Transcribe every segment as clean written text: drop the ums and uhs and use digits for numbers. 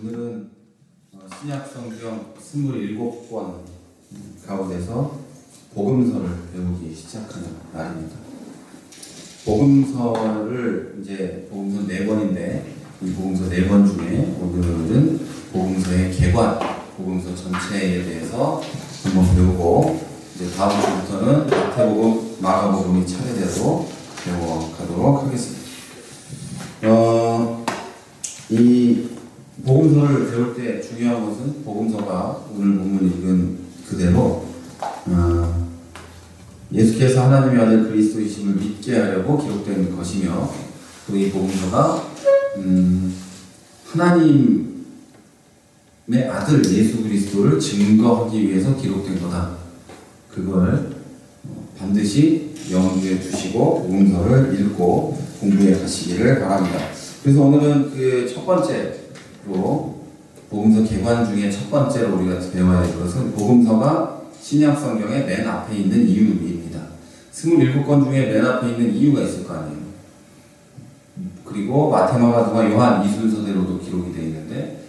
오늘은 신약성경 27권 가운데서 복음서를 배우기 시작하는 날입니다. 복음서를 이제 복음서 4권인데 이 복음서 4권 중에 오늘은 복음서의 개관, 복음서 전체에 대해서 한번 배우고 이제 다음 주부터는 마태복음, 마가복음이 차례대로 배워가도록 하겠습니다. 이 복음서를 배울 때 중요한 것은 복음서가 오늘 본문 읽은 그대로 예수께서 하나님의 아들 그리스도이심을 믿게 하려고 기록된 것이며 또 이 복음서가 하나님의 아들 예수 그리스도를 증거하기 위해서 기록된 거다. 그걸 반드시 염두에 두시고 복음서를 읽고 공부해 가시기를 바랍니다. 그래서 오늘은 그 첫 번째로 복음서 개관 중에 첫 번째로 우리가 배워야 할 것은 복음서가 신약 성경의 맨 앞에 있는 이유입니다. 27권 중에 맨 앞에 있는 이유가 있을 거 아니에요. 그리고 마태, 마가, 누가, 요한 이 순서대로도 기록이 되어 있는데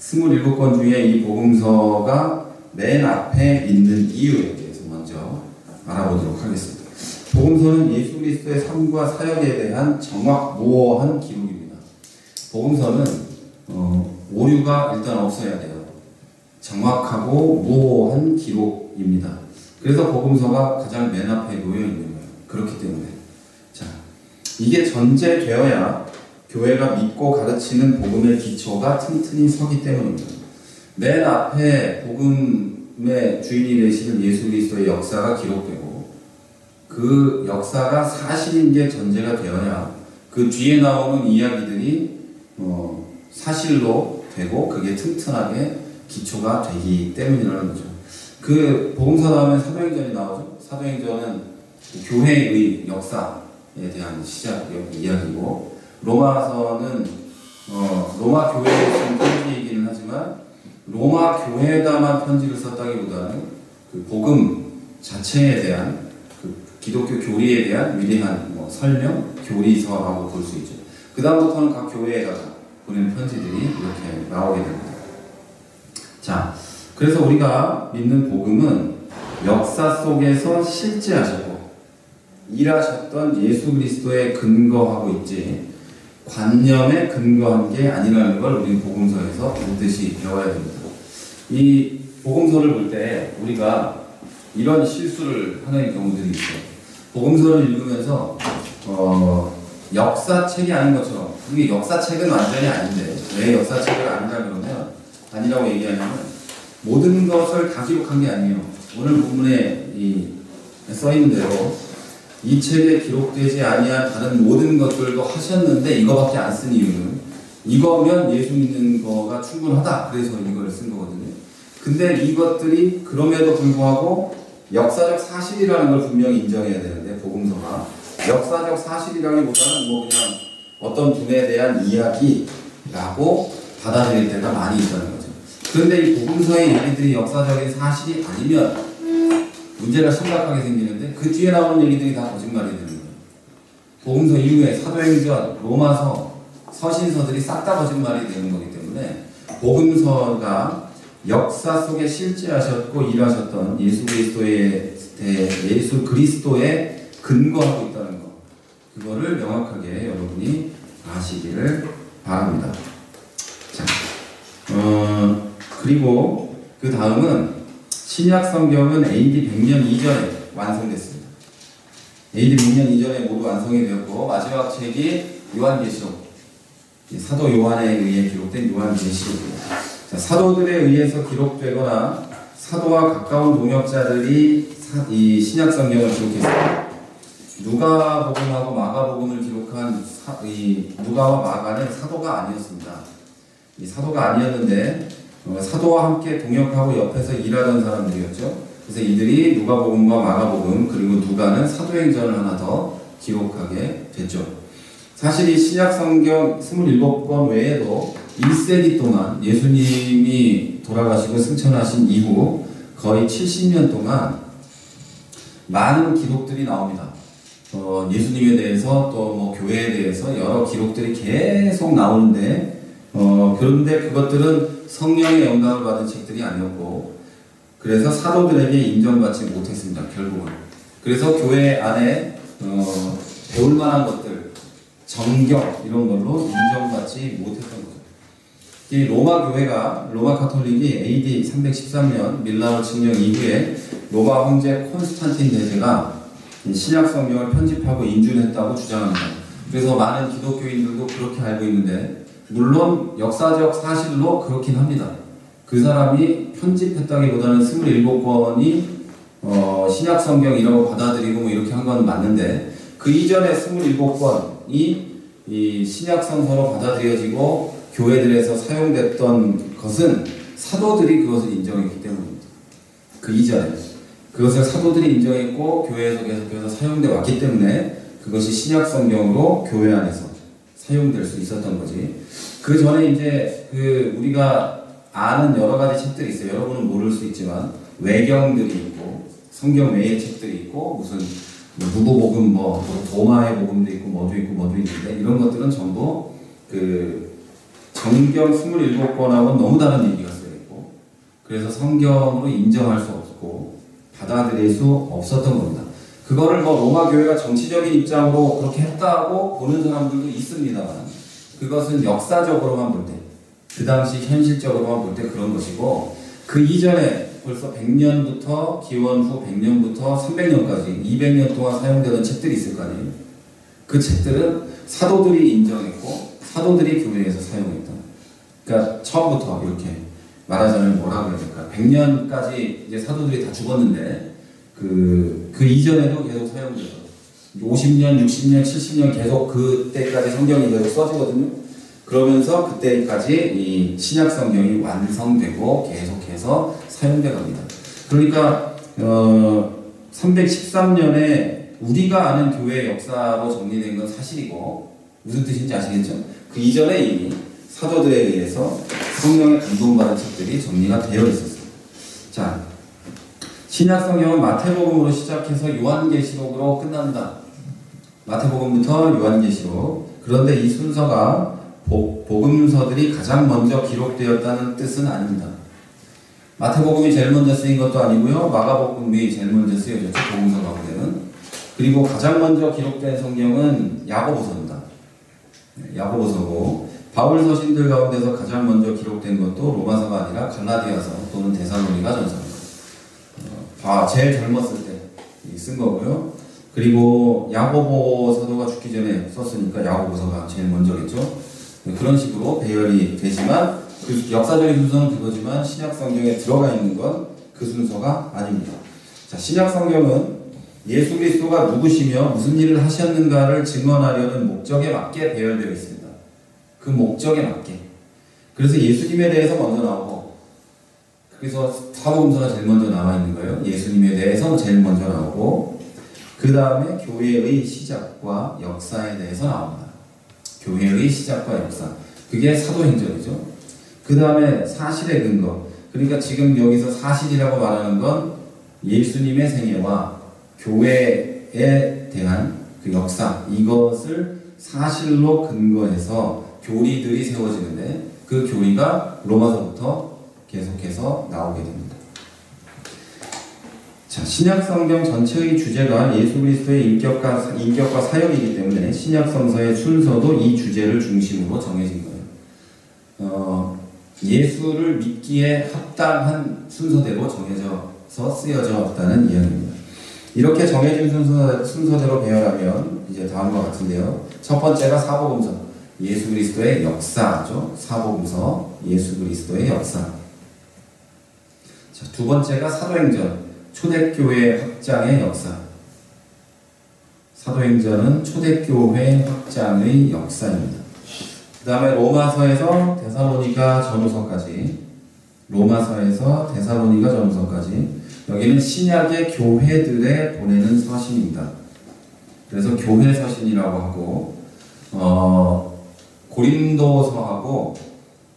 27권 중에 이 복음서가 맨 앞에 있는 이유에 대해서 먼저 알아보도록 하겠습니다. 복음서는 예수 그리스도의 삶과 사역에 대한 정확무어한 기록입니다. 복음서는 오류가 일단 없어야 돼요. 정확하고 무어한 기록입니다. 그래서 복음서가 가장 맨 앞에 놓여 있는 거예요. 그렇기 때문에 자, 이게 전제되어야 교회가 믿고 가르치는 복음의 기초가 튼튼히 서기 때문입니다. 맨 앞에 복음의 주인이 되시는 예수 그리스도의 역사가 기록되고 그 역사가 사실인 게 전제가 되어야 그 뒤에 나오는 이야기들이 사실로 되고 그게 튼튼하게 기초가 되기 때문이라는 거죠. 그 복음서 다음에 사도행전이 나오죠. 사도행전은 교회의 역사에 대한 시작 이야기고 로마서는 로마 교회에 쓴 편지이기는 하지만 로마 교회에다만 편지를 썼다기보다는 그 복음 자체에 대한 기독교 교리에 대한 위대한 설명, 교리서라고 볼 수 있죠. 그 다음부터는 각 교회에다가 보내는 편지들이 이렇게 나오게 됩니다. 자, 그래서 우리가 믿는 복음은 역사 속에서 실제하셨고 일하셨던 예수 그리스도에 근거하고 있지 관념에 근거한 게 아니라는 걸 우리는 복음서에서 반드시 배워야 됩니다. 이 복음서를 볼 때 우리가 이런 실수를 하는 경우들이 있어요. 복음서를 읽으면서 역사책이 아닌 것처럼 이게 역사책은 완전히 아닌데 왜 역사책을 아니라고 얘기하냐면 모든 것을 다 기록한 게 아니에요. 오늘 본문에 써 있는 대로 이 책에 기록되지 아니한 다른 모든 것들도 하셨는데 이거밖에 안 쓴 이유는 이거면 예수 믿는 거가 충분하다. 그래서 이걸 쓴 거거든요. 근데 이것들이 그럼에도 불구하고 역사적 사실이라는 걸 분명히 인정해야 되는데 복음서가 역사적 사실이라기보다는 그냥 어떤 분에 대한 이야기라고 받아들일 때가 많이 있다는 거죠. 그런데 이 복음서의 얘기들이 역사적인 사실이 아니면 문제가 심각하게 생기는데 그 뒤에 나오는 얘기들이 다 거짓말이 되는 거예요. 복음서 이후에 사도행전, 로마서, 서신서들이 싹 다 거짓말이 되는 거기 때문에 복음서가 역사 속에 실제하셨고 일하셨던 예수 그리스도에 근거하고 있다는 것, 그거를 명확하게 여러분이 아시기를 바랍니다. 자, 그리고 그 다음은 신약 성경은 AD 100년 이전에 완성됐습니다. AD 100년 이전에 모두 완성이 되었고 마지막 책이 요한계시록, 사도 요한에 의해 기록된 요한계시록입니다. 사도들에 의해서 기록되거나 사도와 가까운 동역자들이 이 신약 성경을 기록했습니다. 누가복음하고 마가복음을 기록한 이 누가와 마가는 사도가 아니었습니다. 이 사도가 아니었는데 사도와 함께 동역하고 옆에서 일하던 사람들이었죠. 그래서 이들이 누가복음과 마가복음 그리고 누가는 사도행전을 하나 더 기록하게 됐죠. 사실 이 신약 성경 27권 외에도 1세기 동안 예수님이 돌아가시고 승천하신 이후 거의 70년 동안 많은 기록들이 나옵니다. 예수님에 대해서 또 교회에 대해서 여러 기록들이 계속 나오는데 그런데 그것들은 성령의 영감을 받은 책들이 아니었고, 그래서 사도들에게 인정받지 못했습니다. 결국은. 그래서 교회 안에 배울 만한 것들, 정경 이런 걸로 인정받지 못했던 거죠. 이 로마 교회가, 로마 카톨릭이 AD 313년 밀라노 칙령 이후에 로마 황제 콘스탄틴 대제가 신약 성경을 편집하고 인준했다고 주장합니다. 그래서 많은 기독교인들도 그렇게 알고 있는데, 물론 역사적 사실로 그렇긴 합니다. 그 사람이 편집했다기보다는 27권이 신약 성경이라고 받아들이고 뭐 이렇게 한 건 맞는데, 그 이전에 27권이 이 신약 성서로 받아들여지고 교회들에서 사용됐던 것은 사도들이 그것을 인정했기 때문입니다. 그 이전에 그것을 사도들이 인정했고 교회에서 계속해서 사용되어 왔기 때문에 그것이 신약 성경으로 교회 안에서 사용될 수 있었던 거지. 그 전에 이제 우리가 아는 여러 가지 책들이 있어요. 여러분은 모를 수 있지만 외경들이 있고 성경 외의 책들이 있고 무슨 누구복음 도마의 복음도 있고 뭐도 있는데, 이런 것들은 전부 정경 27권하고는 너무 다른 얘기가 쓰여 있고, 그래서 성경으로 인정할 수 없고 받아들일 수 없었던 겁니다. 그거를 로마 교회가 정치적인 입장으로 그렇게 했다고 보는 사람들도 있습니다만, 그것은 역사적으로만 볼 때, 그 당시 현실적으로만 볼 때 그런 것이고, 그 이전에 벌써 100년부터 기원 후 100년부터 300년까지 200년 동안 사용되던 책들이 있을 거 아니에요. 그 책들은 사도들이 인정했고 사도들이 교회에서 사용했다. 그러니까 처음부터 이렇게 말하자면 뭐라고 해야 될까? 100년까지 이제 사도들이 다 죽었는데 그 이전에도 계속 사용돼요. 50년, 60년, 70년 계속 그때까지 성경이 계속 써지거든요. 그러면서 그때까지 이 신약 성경이 완성되고 계속해서 사용돼 갑니다. 그러니까 313년에 우리가 아는 교회 역사로 정리된 건 사실이고, 무슨 뜻인지 아시겠죠? 그 이전에 이미 사도들에 의해서 성령의 감동받은 책들이 정리가 되어 있었어요. 자, 신약 성경은 마태복음으로 시작해서 요한계시록으로 끝난다. 마태복음부터 요한계시록. 그런데 이 순서가 복음서들이 가장 먼저 기록되었다는 뜻은 아닙니다. 마태복음이 제일 먼저 쓰인 것도 아니고요. 마가복음이 제일 먼저 쓰여졌죠. 복음서 가운데는. 그리고 가장 먼저 기록된 성경은 야고보서입니다. 야고보서고, 바울 서신들 가운데서 가장 먼저 기록된 것도 로마서가 아니라 갈라디아서 또는 데살로니가 전서입니다. 제일 젊었을 때 쓴 거고요. 그리고 야고보 사도가 죽기 전에 썼으니까 야고보서가 제일 먼저겠죠. 그런 식으로 배열이 되지만, 그 역사적인 순서는 그거지만 신약 성경에 들어가 있는 건 그 순서가 아닙니다. 자, 신약 성경은 예수 그리스도가 누구시며 무슨 일을 하셨는가를 증언하려는 목적에 맞게 배열되어 있습니다. 그 목적에 맞게. 그래서 예수님에 대해서 먼저 나오고, 그래서 사복음서가 제일 먼저 나와 있는 거예요. 예수님에 대해서 제일 먼저 나오고, 그 다음에 교회의 시작과 역사에 대해서 나옵니다. 교회의 시작과 역사. 그게 사도행전이죠. 그 다음에 사실의 근거. 그러니까 지금 여기서 사실이라고 말하는 건 예수님의 생애와 교회에 대한 그 역사, 이것을 사실로 근거해서 교리들이 세워지는데, 그 교리가 로마서부터 계속해서 나오게 됩니다. 자, 신약 성경 전체의 주제가 예수 그리스도의 인격과 사역이기 때문에 신약 성서의 순서도 이 주제를 중심으로 정해진 거예요. 예수를 믿기에 합당한 순서대로 정해져서 쓰여져 왔다는 이야기입니다. 이렇게 정해진 순서대로 배열하면 이제 다음과 같은데요. 첫 번째가 사복음서, 예수 그리스도의 역사죠. 사복음서, 예수 그리스도의 역사. 자, 두 번째가 사도행전, 초대교회 확장의 역사. 사도행전은 초대교회 확장의 역사입니다. 그 다음에 로마서에서 데살로니가 전후서까지, 여기는 신약의 교회들에 보내는 서신입니다. 그래서 교회 서신이라고 하고, 고린도서하고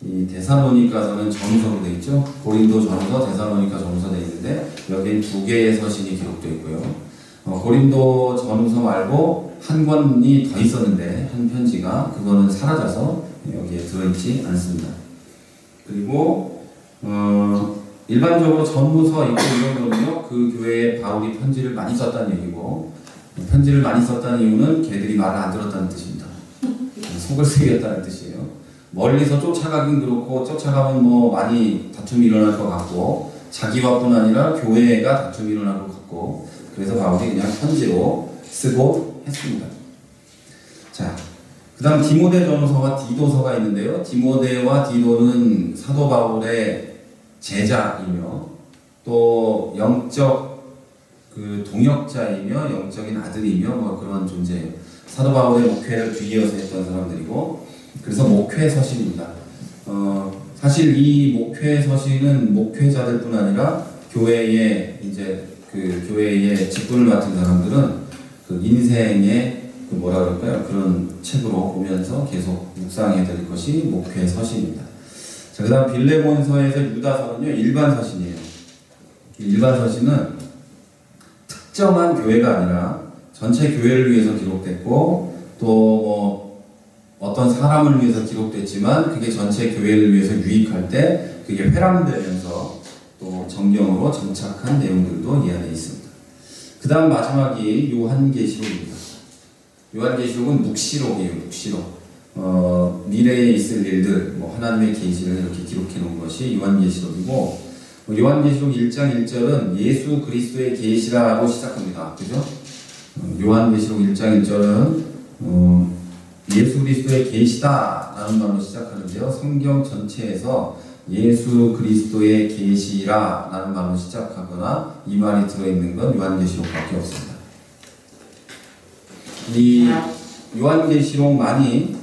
이 데살로니가서는 전후서로 되어 있죠. 고린도 전후서, 데살로니가 전후서 되어 있는데 여기는 두 개의 서신이 기록되어 있고요. 고린도 전후서 말고 한 권이 더 있었는데, 한 편지가, 그거는 사라져서 여기에 들어있지 않습니다. 그리고 일반적으로 전후서 있고 이런 거는요, 그 교회에 바울이 편지를 많이 썼다는 얘기고, 편지를 많이 썼다는 이유는 걔들이 말을 안 들었다는 뜻입니다. 속을 새겼다는 뜻이에요. 멀리서 쫓아가긴 그렇고, 쫓아가면 뭐 많이 다툼이 일어날 것 같고, 자기와뿐 아니라 교회가 다툼이 일어날 것 같고, 그래서 바울이 그냥 편지로 쓰고 했습니다. 자, 그 다음 디모데 전서와 디도서가 있는데요. 디모데와 디도는 사도 바울의 제자이며 또 영적 그 동역자이며 영적인 아들이며 뭐 그런 존재예요. 사도 바울의 목회를 뒤이어서 했던 사람들이고, 그래서 목회 서신입니다. 사실 이 목회 서신은 목회자들뿐 아니라 교회의 이제 그 교회의 직분을 맡은 사람들은 그 인생의 그 뭐라 그럴까요? 그런 책으로 보면서 계속 묵상해야 될 것이 목회 서신입니다. 자, 그 다음 빌레몬서에서 유다서는요, 일반 서신이에요. 일반 서신은 특정한 교회가 아니라 전체 교회를 위해서 기록됐고, 또 뭐 어떤 사람을 위해서 기록됐지만 그게 전체 교회를 위해서 유익할 때 그게 회람되면서 또 정경으로 정착한 내용들도 이 안에 있습니다. 그 다음 마지막이 요한계시록입니다. 요한계시록은 묵시록이에요. 묵시록. 미래에 있을 일들, 뭐 하나님의 계시를 이렇게 기록해 놓은 것이 요한계시록이고, 요한계시록 1장 1절은 예수 그리스도의 계시라고 시작합니다. 그죠? 요한계시록 1장 1절은 예수 그리스도의 계시다 라는 말로 시작하는데요. 성경 전체에서 예수 그리스도의 계시라 라는 말로 시작하거나 이 말이 들어있는 건 요한계시록밖에 없습니다. 이 요한계시록만이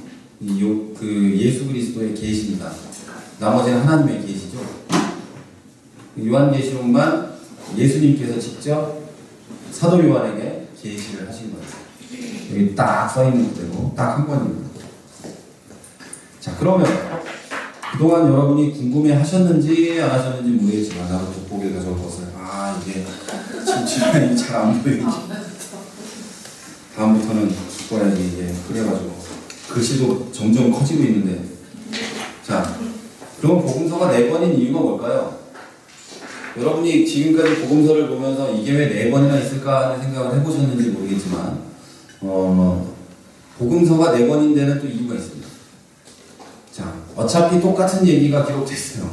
그 예수 그리스도의 계시입니다. 나머지는 하나님의 계시죠. 요한계시록만 예수님께서 직접 사도 요한에게 계시를 하신 거예요. 여기 딱 써있는 그대로 딱 한 권입니다. 자, 그러면 그동안 여러분이 궁금해 하셨는지 안 하셨는지 모르겠지만, 나도 돋보기를 가져왔어요. 이게 지금 주변이 잘 안 보이지. 다음부터는 바꿔야지. 이게 그래가지고 글씨도 점점 커지고 있는데. 자, 그럼 복음서가 4번인 이유가 뭘까요? 여러분이 지금까지 복음서를 보면서 이게 왜 4번이나 있을까 하는 생각을 해보셨는지 모르겠지만, 복음서가 4번인 데는 또 이유가 있습니다. 자, 어차피 똑같은 얘기가 기록됐어요.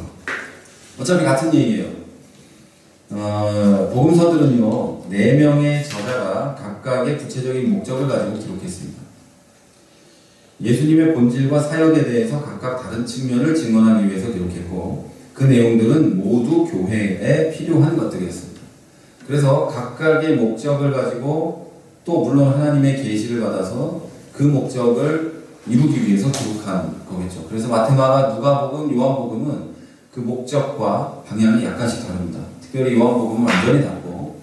어차피 같은 얘기예요. 복음서들은요, 4명의 저자가 각각의 구체적인 목적을 가지고 기록했습니다. 예수님의 본질과 사역에 대해서 각각 다른 측면을 증언하기 위해서 기록했고, 그 내용들은 모두 교회에 필요한 것들이었습니다. 그래서 각각의 목적을 가지고 또 물론 하나님의 계시를 받아서 그 목적을 이루기 위해서 기록한 거겠죠. 그래서 마태마가, 누가복음, 요한복음은 그 목적과 방향이 약간씩 다릅니다. 특별히 요한복음은 완전히 다르고.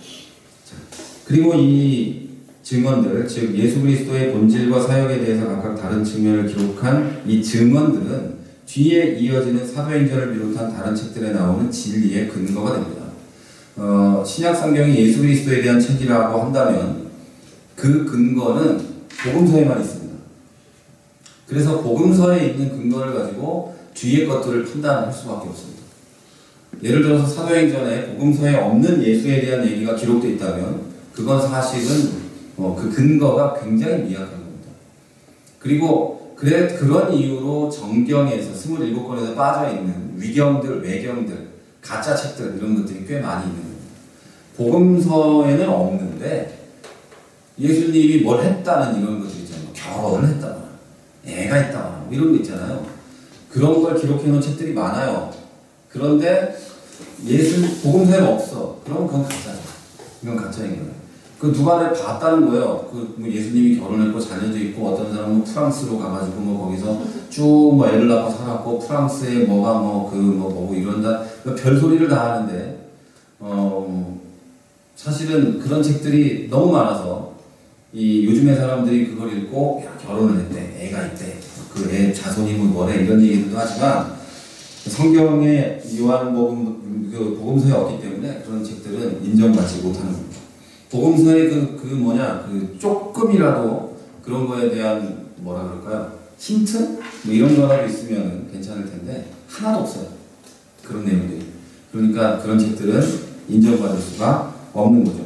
그리고 이 증언들, 즉 예수 그리스도의 본질과 사역에 대해서 각각 다른 측면을 기록한 이 증언들은 뒤에 이어지는 사도행전을 비롯한 다른 책들에 나오는 진리의 근거가 됩니다. 신약 성경이 예수 그리스도에 대한 책이라고 한다면 그 근거는 복음서에만 있습니다. 그래서 복음서에 있는 근거를 가지고 뒤의 것들을 판단할 수밖에 없습니다. 예를 들어서 사도행전에 복음서에 없는 예수에 대한 얘기가 기록되어 있다면 그건 사실은 그 근거가 굉장히 미약한 겁니다. 그리고 그런 이유로 정경에서 27권에서 빠져있는 위경들, 외경들, 가짜 책들 이런 것들이 꽤 많이 있는 겁니다. 복음서에는 없는데 예수님이 뭘 했다는 이런 것들 있잖아요. 결혼을 했다거나 애가 있다거나 이런 거 있잖아요. 그런 걸 기록해 놓은 책들이 많아요. 그런데 복음서에는 없어. 그럼 그건 가짜죠. 이건 가짜인 거예요. 그 누가를 봤다는 거예요. 뭐 예수님이 결혼했고 자녀도 있고 어떤 사람은 프랑스로 가가지고 뭐 거기서 쭉 뭐 애를 낳고 살았고 프랑스에 뭐가 뭐고 이런다 별소리를 다 하는데 사실은 그런 책들이 너무 많아서 이 요즘의 사람들이 그걸 읽고 야, 결혼을 했대, 애가 있대, 그 애 자손이 뭐래 이런 얘기들도 하지만 성경의 요한복음 그 복음서에 없기 때문에 그런 책들은 인정받지 못하는 겁니다. 복음서의 그 조금이라도 그런 거에 대한 뭐라 그럴까요? 힌트? 뭐 이런 거라도 있으면 괜찮을 텐데 하나도 없어요. 그런 내용들이. 그러니까 그런 책들은 인정받을 수가 없는 거죠.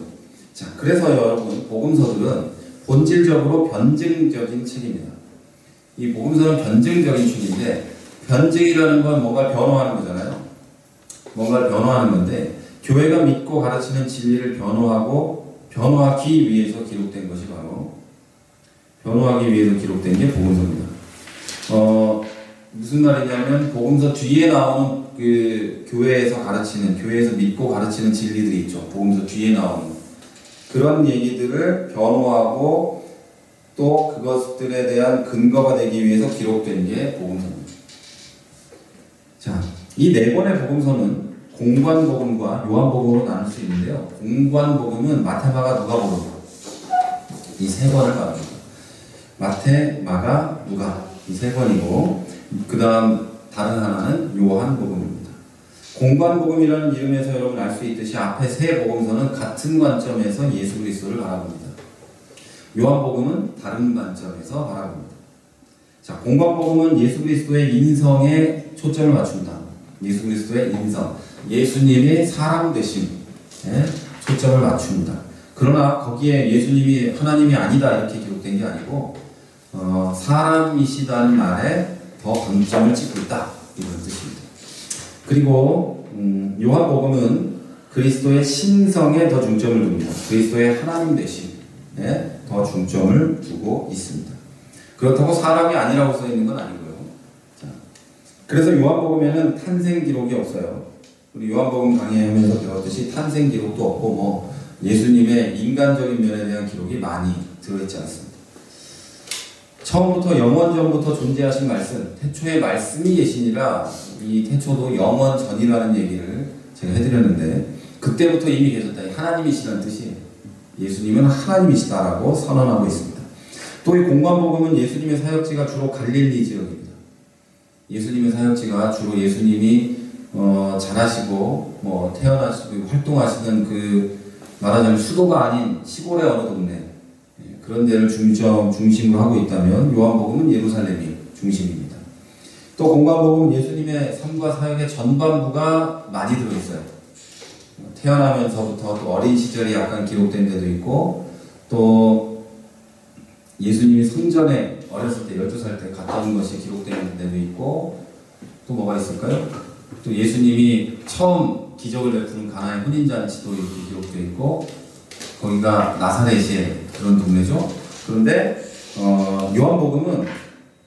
자, 그래서 여러분 복음서들은 본질적으로 변증적인 책입니다. 이 복음서는 변증적인 책인데 변증이라는 건 뭔가 변화하는 거잖아요. 뭔가를 변화하는 건데 교회가 믿고 가르치는 진리를 변화하기 위해서 기록된 것이 바로 변화하기 위해서 기록된 게 복음서입니다. 무슨 말이냐면 복음서 뒤에 나오는 그 교회에서 믿고 가르치는 진리들이 있죠. 복음서 뒤에 나오는 그런 얘기들을 변화하고 또 그것들에 대한 근거가 되기 위해서 기록된 게 복음서입니다. 자, 이 네 권의 복음서는 공관복음과 요한복음으로 나눌 수 있는데요. 공관복음은 마태, 마가, 누가복음 이 세 권을 말합니다. 마태, 마가, 누가 이 세 권이고 그 다음 다른 하나는 요한복음입니다. 공관복음이라는 이름에서 여러분 알 수 있듯이 앞에 세 복음서는 같은 관점에서 예수 그리스도를 바라봅니다. 요한복음은 다른 관점에서 바라봅니다. 자, 공관복음은 예수 그리스도의 인성에 초점을 맞춘다. 예수 그리스도의 인성, 예수님의 사람 되심에 초점을 맞춥니다. 그러나 거기에 예수님이 하나님이 아니다 이렇게 기록된 게 아니고 사람이시다는 말에 더 방점을 찍고 있다 이런 뜻입니다. 그리고 요한복음은 그리스도의 신성에 더 중점을 둡니다. 그리스도의 하나님 되심에 더 중점을 두고 있습니다. 그렇다고 사람이 아니라고 써 있는 건 아니고요. 자, 그래서 요한복음에는 탄생 기록이 없어요. 우리 요한복음 강의하면서 배웠듯이 탄생 기록도 없고 뭐 예수님의 인간적인 면에 대한 기록이 많이 들어있지 않습니다. 처음부터 영원 전부터 존재하신 말씀, 태초에 말씀이 계시니라 이 태초도 영원 전이라는 얘기를 제가 해드렸는데 그때부터 이미 계셨다. 하나님이시라는 뜻이에요. 예수님은 하나님이시다라고 선언하고 있습니다. 또 이 공관복음은 예수님의 사역지가 주로 갈릴리 지역입니다. 예수님의 사역지가 주로 예수님이 자라시고 뭐 태어나시고 활동하시는 그 말하자면 수도가 아닌 시골의 어느 동네 그런 데를 중심으로 하고 있다면 요한복음은 예루살렘이 중심입니다. 또 공관복음은 예수님의 삶과 사역의 전반부가 많이 들어있어요. 태어나면서부터 또 어린 시절이 약간 기록된 데도 있고 또 예수님이 성전에 어렸을 때 12살 때 갔다 온 것이 기록되는 데도 있고 또 뭐가 있을까요? 또 예수님이 처음 기적을 베푸는 가나의 혼인잔치도 이렇게 기록되어 있고 거기가 나사렛의 그런 동네죠. 그런데 요한복음은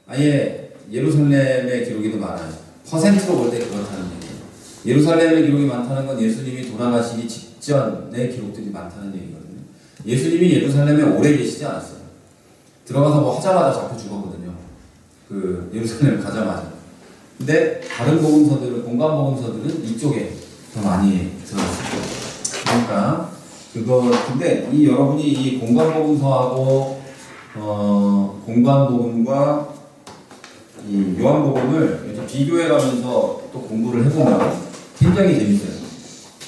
아예 예루살렘의 기록이 더 많아요. 퍼센트로 볼 때 그렇다는 얘기예요. 예루살렘의 기록이 많다는 건 예수님이 돌아가시기 직전의 기록들이 많다는 얘기거든요. 예수님이 예루살렘에 오래 계시지 않았어요. 들어가서 뭐 하자마자 잡혀 죽었거든요. 그 예루살렘 가자마자. 근데 다른 복음서들은 공관복음서들은 이쪽에 더 많이 들어있어요. 그러니까 근데 여러분이 이 공관복음서하고 공관복음과 이 요한복음을 이렇게 비교해가면서 또 공부를 해보면 굉장히 재밌어요.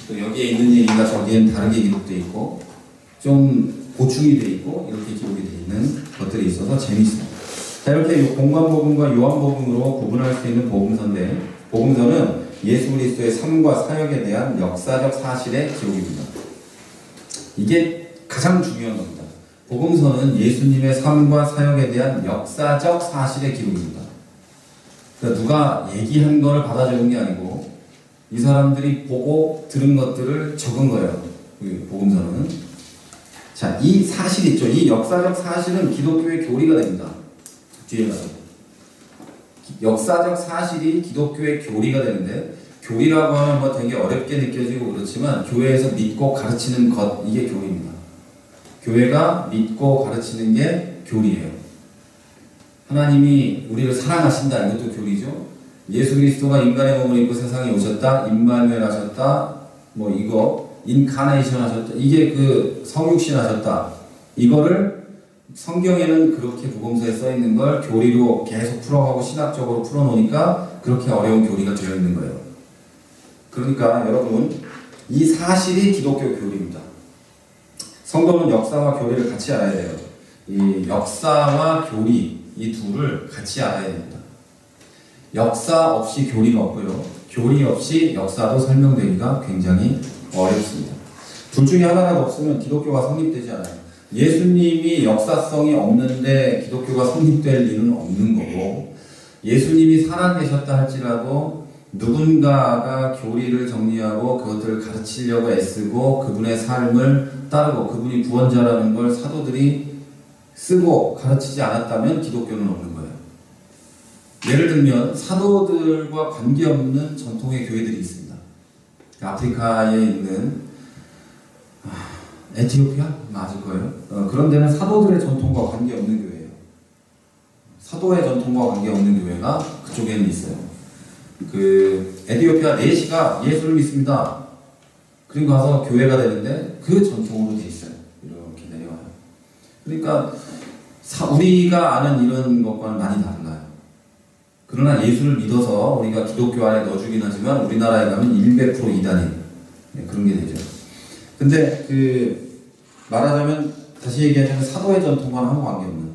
또 여기에 있는 얘기가 저기엔 다르게 기록되어 있고 좀 보충이 되어 있고 이렇게 기록이 되어 있는 것들이 있어서 재밌습니다. 자, 이렇게 공관복음과 요한복음으로 구분할 수 있는 복음서인데 복음서는 예수 그리스도의 삶과 사역에 대한 역사적 사실의 기록입니다. 이게 가장 중요한 겁니다. 복음서는 예수님의 삶과 사역에 대한 역사적 사실의 기록입니다. 그러니까 누가 얘기한 걸 받아 적은 게 아니고 이 사람들이 보고 들은 것들을 적은 거예요. 복음서는. 자, 이 사실 있죠. 이 역사적 사실은 기독교의 교리가 됩니다. 뒤에 가서. 역사적 사실이 기독교의 교리가 되는데 교리라고 하면 뭐 되게 어렵게 느껴지고 그렇지만 교회에서 믿고 가르치는 것, 이게 교리입니다. 교회가 믿고 가르치는 게 교리예요. 하나님이 우리를 사랑하신다, 이것도 교리죠. 예수 그리스도가 인간의 몸을 입고 세상에 오셨다, 임마누엘 하셨다, 뭐 이거 인카네이션 하셨다, 이게 그 성육신 하셨다. 이거를 성경에는 그렇게 복음서에 써 있는 걸 교리로 계속 풀어가고 신학적으로 풀어놓으니까 그렇게 어려운 교리가 되어 있는 거예요. 그러니까 여러분, 이 사실이 기독교 교리입니다. 성도는 역사와 교리를 같이 알아야 돼요. 이 역사와 교리, 이 둘을 같이 알아야 됩니다. 역사 없이 교리가 없고요. 교리 없이 역사도 설명되기가 굉장히 어렵습니다. 둘 중에 하나라도 없으면 기독교가 성립되지 않아요. 예수님이 역사성이 없는데 기독교가 성립될 일은 없는 거고, 예수님이 살아계셨다 할지라도 누군가가 교리를 정리하고 그것들을 가르치려고 애쓰고 그분의 삶을 따르고 그분이 구원자라는 걸 사도들이 쓰고 가르치지 않았다면 기독교는 없는 거예요. 예를 들면 사도들과 관계없는 전통의 교회들이 있습니다. 아프리카에 있는 에티오피아? 맞을 거예요. 그런 데는 사도들의 전통과 관계없는 교회예요. 사도의 전통과 관계없는 교회가 그쪽에는 있어요. 에티오피아 내시가 예수를 믿습니다. 그리고 가서 교회가 되는데 그 전통으로 돼 있어요. 이렇게 내려와요. 그러니까 우리가 아는 이런 것과는 많이 달라요. 그러나 예수를 믿어서 우리가 기독교 안에 넣어주긴 하지만 우리나라에 가면 100% 이단인 그런 게 되죠. 근데 말하자면 다시 얘기하자면 사도의 전통과는 아무 관계없는,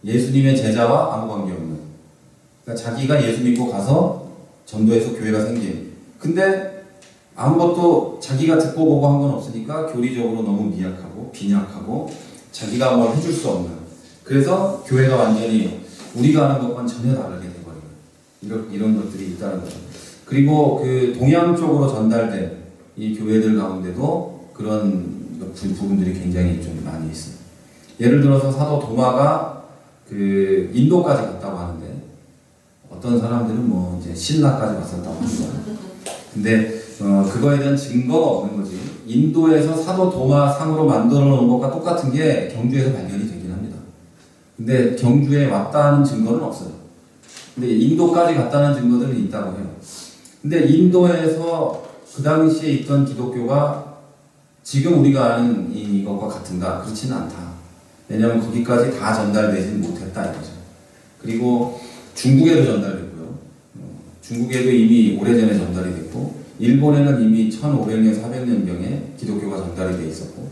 예수님의 제자와 아무 관계없는, 그러니까 자기가 예수 믿고 가서 전도해서 교회가 생긴, 근데 아무것도 자기가 듣고 보고 한 건 없으니까 교리적으로 너무 미약하고 빈약하고 자기가 뭘 해줄 수 없는, 그래서 교회가 완전히 우리가 아는 것과는 전혀 다르게 돼버려요. 이런 것들이 있다는 거죠. 그리고 동양 쪽으로 전달된 이 교회들 가운데도 그런 부분들이 굉장히 좀 많이 있어요. 예를 들어서 사도 도마가 인도까지 갔다고 하는데, 어떤 사람들은 뭐 이제 신라까지 갔었다고 합니다. 근데 그거에 대한 증거가 없는 거지. 인도에서 사도 도마 상으로 만들어 놓은 것과 똑같은 게 경주에서 발견이 되긴 합니다. 근데 경주에 왔다는 증거는 없어요. 근데 인도까지 갔다는 증거들은 있다고 해요. 근데 인도에서 그 당시에 있던 기독교가 지금 우리가 아는 이것과 같은가? 그렇지는 않다. 왜냐하면 거기까지 다 전달되지는 못했다 이거죠. 그리고 중국에도 전달됐고요. 중국에도 이미 오래전에 전달이 됐고, 일본에는 이미 1500년, 400년경에 기독교가 전달이 돼 있었고,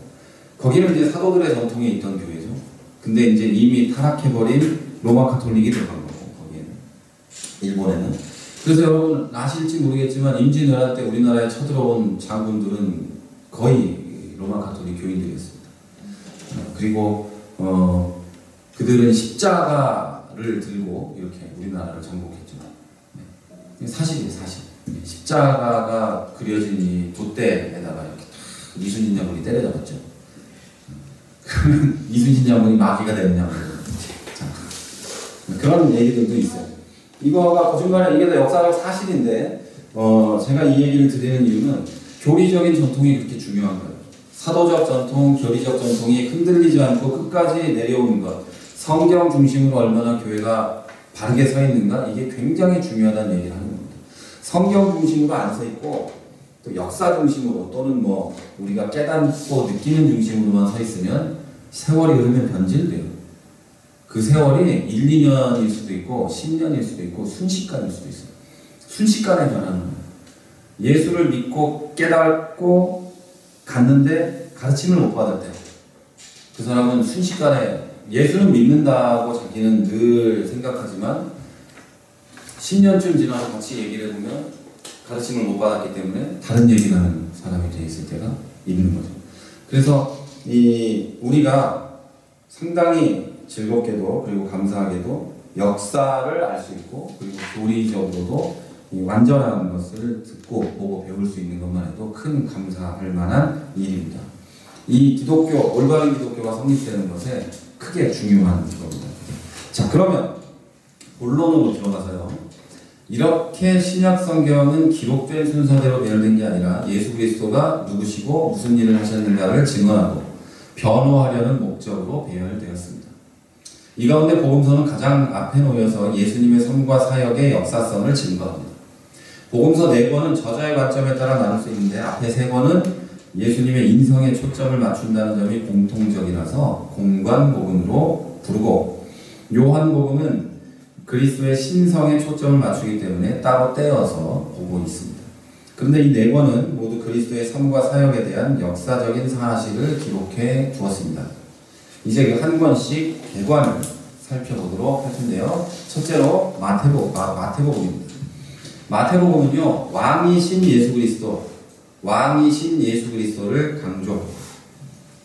거기는 이제 사도들의 전통이 있던 교회죠. 근데 이제 이미 타락해버린 로마 카톨릭이 들어간 거고, 거기에는. 일본에는. 그래서 여러분 아실지 모르겠지만 임진왜란 때 우리나라에 쳐들어온 장군들은 거의 로마 카톨릭 교인들이었습니다. 그리고 그들은 십자가를 들고 이렇게 우리나라를 정복했죠. 네. 사실이에요, 사실. 십자가가 그려진 이 돛대에다가 이렇게 이순신 장군이 때려잡았죠. 그러면 이순신 장군이 마귀가 됐냐고. 그런 얘기들도 있어요. 이거가 거중간에 이게 다 역사적 사실인데, 제가 이 얘기를 드리는 이유는 교리적인 전통이 그렇게 중요한 거예요. 사도적 전통, 교리적 전통이 흔들리지 않고 끝까지 내려오는 것, 성경 중심으로 얼마나 교회가 바르게 서 있는가, 이게 굉장히 중요하다는 얘기를 하는 겁니다. 성경 중심으로 안 서 있고 또 역사 중심으로 또는 뭐 우리가 깨닫고 느끼는 중심으로만 서 있으면 세월이 흐르면 변질돼요. 그 세월이 1, 2년일 수도 있고 10년일 수도 있고 순식간일 수도 있어요. 순식간에 변하는 거예요. 예수를 믿고 깨닫고 갔는데 가르침을 못 받을 때 그 사람은 순식간에, 예수는 믿는다고 자기는 늘 생각하지만 10년쯤 지나서 같이 얘기를 해보면 가르침을 못 받았기 때문에 다른 얘기를 하는 사람이 돼 있을 때가 있는 거죠. 그래서 우리가 상당히 즐겁게도 그리고 감사하게도 역사를 알 수 있고, 그리고 교리적으로도 완전한 것을 듣고 보고 배울 수 있는 것만 해도 큰 감사할 만한 일입니다. 이 기독교, 올바른 기독교가 성립되는 것에 크게 중요한 겁니다. 자, 그러면 본론으로 들어가서요. 이렇게 신약 성경은 기록된 순서대로 배열된 게 아니라 예수 그리스도가 누구시고 무슨 일을 하셨는가를 증언하고 변호하려는 목적으로 배열되었습니다. 이 가운데 복음서는 가장 앞에 놓여서 예수님의 삶과 사역의 역사성을 증거합니다. 복음서 4권은 저자의 관점에 따라 나눌 수 있는데, 앞에 3권은 예수님의 인성에 초점을 맞춘다는 점이 공통적이라서 공관복음으로 부르고, 요한복음은 그리스도의 신성에 초점을 맞추기 때문에 따로 떼어서 보고 있습니다. 그런데 이 4권은 모두 그리스도의 삶과 사역에 대한 역사적인 사실을 기록해 두었습니다. 이제 한 권씩 개관을 살펴보도록 할 텐데요. 첫째로 마태복음입니다. 마태복음은요, 왕이신 예수 그리스도를 강조합니다.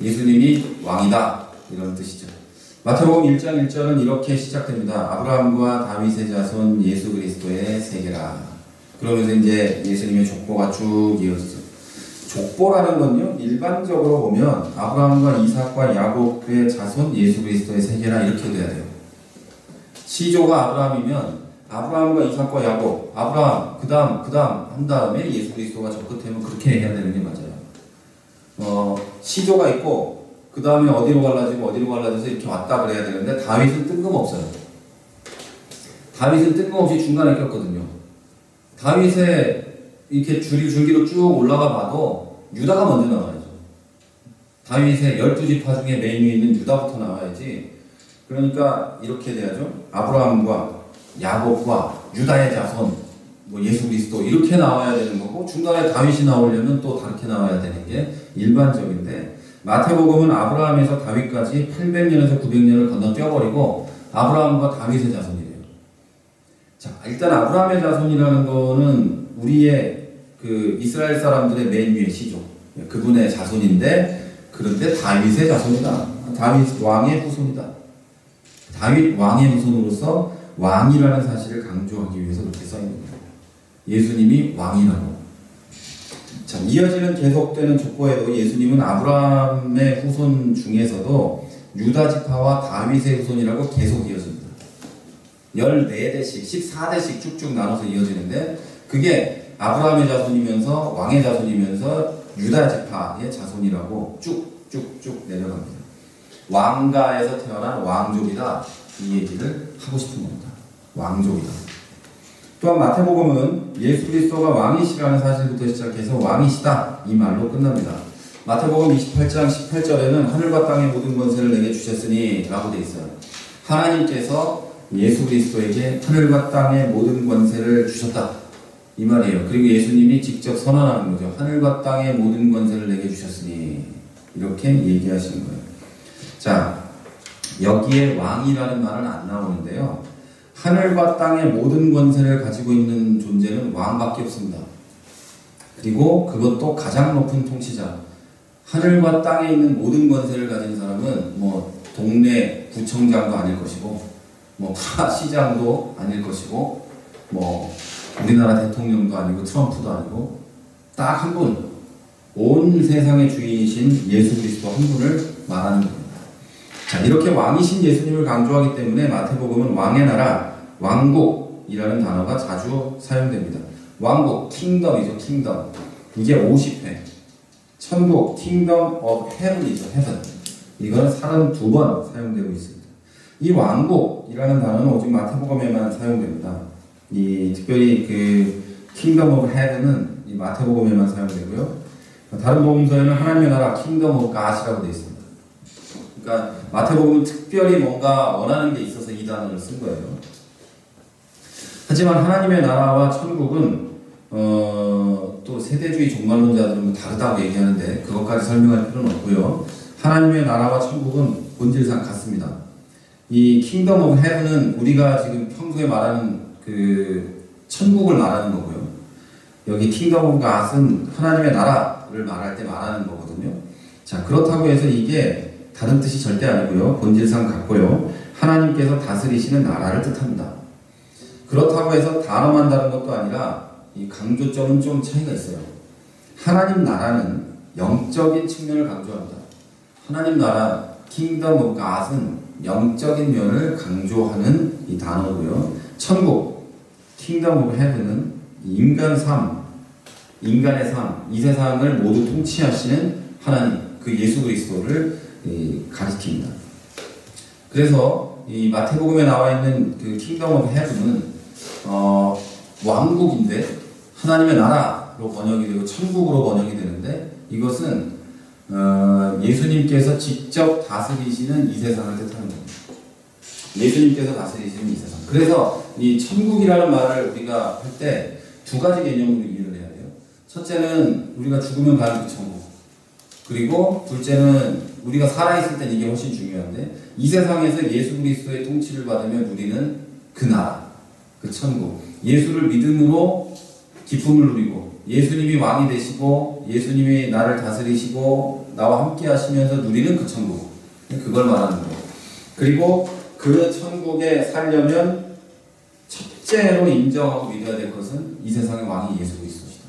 예수님이 왕이다, 이런 뜻이죠. 마태복음 1장 1절은 이렇게 시작됩니다. 아브라함과 다윗의 자손 예수 그리스도의 세계라. 그러면서 이제 예수님의 족보가 쭉 이어지죠. 족보라는 건요, 일반적으로 보면 아브라함과 이삭과 야곱의 자손 예수 그리스도의 세계라 이렇게 돼야 돼요. 시조가 아브라함이면 아브라함과 이삭과 야곱, 아브라함, 그 다음 한 다음에 예수 그리스도가 저 끝에면 그렇게 해야 되는 게 맞아요. 시조가 있고 그 다음에 어디로 갈라져서 이렇게 왔다 그래야 되는데 다윗은 뜬금없어요. 다윗은 뜬금없이 중간에 꼈거든요. 다윗의 이렇게 줄기로 쭉 올라가 봐도 유다가 먼저 나와야죠. 다윗의 12지파 중에 메인 위에 있는 유다부터 나와야지. 그러니까 이렇게 돼야죠. 아브라함과 야곱과 유다의 자손, 예수 그리스도 이렇게 나와야 되는 거고, 중간에 다윗이 나오려면 또 다르게 나와야 되는 게 일반적인데, 마태복음은 아브라함에서 다윗까지 800년에서 900년을 건너뛰어버리고 아브라함과 다윗의 자손이래요. 자, 일단 아브라함의 자손이라는 거는 우리의 그 이스라엘 사람들의 맨 위의 시조, 그분의 자손인데, 그런데 다윗의 자손이다. 다윗 왕의 후손이다. 다윗 왕의 후손으로서 왕이라는 사실을 강조하기 위해서 이렇게 써있는 거예요. 예수님이 왕이라고. 자, 이어지는 계속되는 족보에도 예수님은 아브라함의 후손 중에서도 유다 지파와 다윗의 후손이라고 계속 이어집니다. 14대씩, 14대씩 쭉쭉 나눠서 이어지는데, 그게 아브라함의 자손이면서 왕의 자손이면서 유다 지파의 자손이라고 쭉쭉쭉 내려갑니다. 왕가에서 태어난 왕족이다, 이 얘기를 하고 싶은 겁니다. 왕족이다. 또한 마태복음은 예수 그리스도가 왕이시라는 사실부터 시작해서 왕이시다, 이 말로 끝납니다. 마태복음 28장 18절에는 하늘과 땅의 모든 권세를 내게 주셨으니 라고 되어 있어요. 하나님께서 예수 그리스도에게 하늘과 땅의 모든 권세를 주셨다, 이 말이에요. 그리고 예수님이 직접 선언하는 거죠. 하늘과 땅의 모든 권세를 내게 주셨으니, 이렇게 얘기하시는 거예요. 자, 여기에 왕이라는 말은 안 나오는데요. 하늘과 땅의 모든 권세를 가지고 있는 존재는 왕밖에 없습니다. 그리고 그것도 가장 높은 통치자. 하늘과 땅에 있는 모든 권세를 가진 사람은 동네 구청장도 아닐 것이고, 시장도 아닐 것이고, 우리나라 대통령도 아니고 트럼프도 아니고, 딱 한 분, 온 세상의 주인이신 예수 그리스도 한 분을 말하는 겁니다. 자, 이렇게 왕이신 예수님을 강조하기 때문에 마태복음은 왕의 나라, 왕국이라는 단어가 자주 사용됩니다. 왕국, 킹덤이죠, 킹덤. 이게 50회. 천국, 킹덤 of heaven이죠, heaven. 이거는 32번 사용되고 있습니다. 이 왕국이라는 단어는 오직 마태복음에만 사용됩니다. 특별히 그 킹덤 오브 헤븐은 이 마태복음에만 사용되고요. 다른 복음서에는 하나님의 나라 킹덤 오브 갓이라고 되어 있습니다. 그러니까 마태복음은 특별히 뭔가 원하는 게 있어서 이 단어를 쓴 거예요. 하지만 하나님의 나라와 천국은 또 세대주의 종말론자들은 다르다고 얘기하는데 그것까지 설명할 필요는 없고요. 하나님의 나라와 천국은 본질상 같습니다. 이 킹덤 오브 헤븐은 우리가 지금 평소에 말하는 그 천국을 말하는 거고요. 여기 킹덤 오브 갓은 하나님의 나라를 말할 때 말하는 거거든요. 자, 그렇다고 해서 이게 다른 뜻이 절대 아니고요. 본질상 같고요. 하나님께서 다스리시는 나라를 뜻합니다. 그렇다고 해서 단어만 다른 것도 아니라 이 강조점은 좀 차이가 있어요. 하나님 나라는 영적인 측면을 강조합니다. 하나님 나라, 킹덤 오브 갓은 영적인 면을 강조하는 이 단어고요. 천국, 킹덤 오브 헤븐은 인간의 삶, 이 세상을 모두 통치하시는 하나님, 그 예수 그리스도를 가리킵니다. 그래서 이 마태복음에 나와 있는 그 킹덤 오브 헤븐은 왕국인데 하나님의 나라로 번역이 되고 천국으로 번역이 되는데, 이것은 예수님께서 직접 다스리시는 이 세상을 뜻하는 겁니다. 예수님께서 다스리시는 이 세상. 그래서 이 천국이라는 말을 우리가 할 때 두 가지 개념으로 이해를 해야 돼요. 첫째는 우리가 죽으면 가는 그 천국. 그리고 둘째는 우리가 살아있을 땐 이게 훨씬 중요한데 이 세상에서 예수 그리스도의 통치를 받으면 우리는 그 나라, 그 천국, 예수를 믿음으로 기쁨을 누리고 예수님이 왕이 되시고 예수님이 나를 다스리시고 나와 함께 하시면서 누리는 그 천국, 그걸 말하는 거예요. 그리고 그 천국에 살려면 첫째로 인정하고 믿어야 될 것은 이 세상의 왕이 예수 그리스도시다.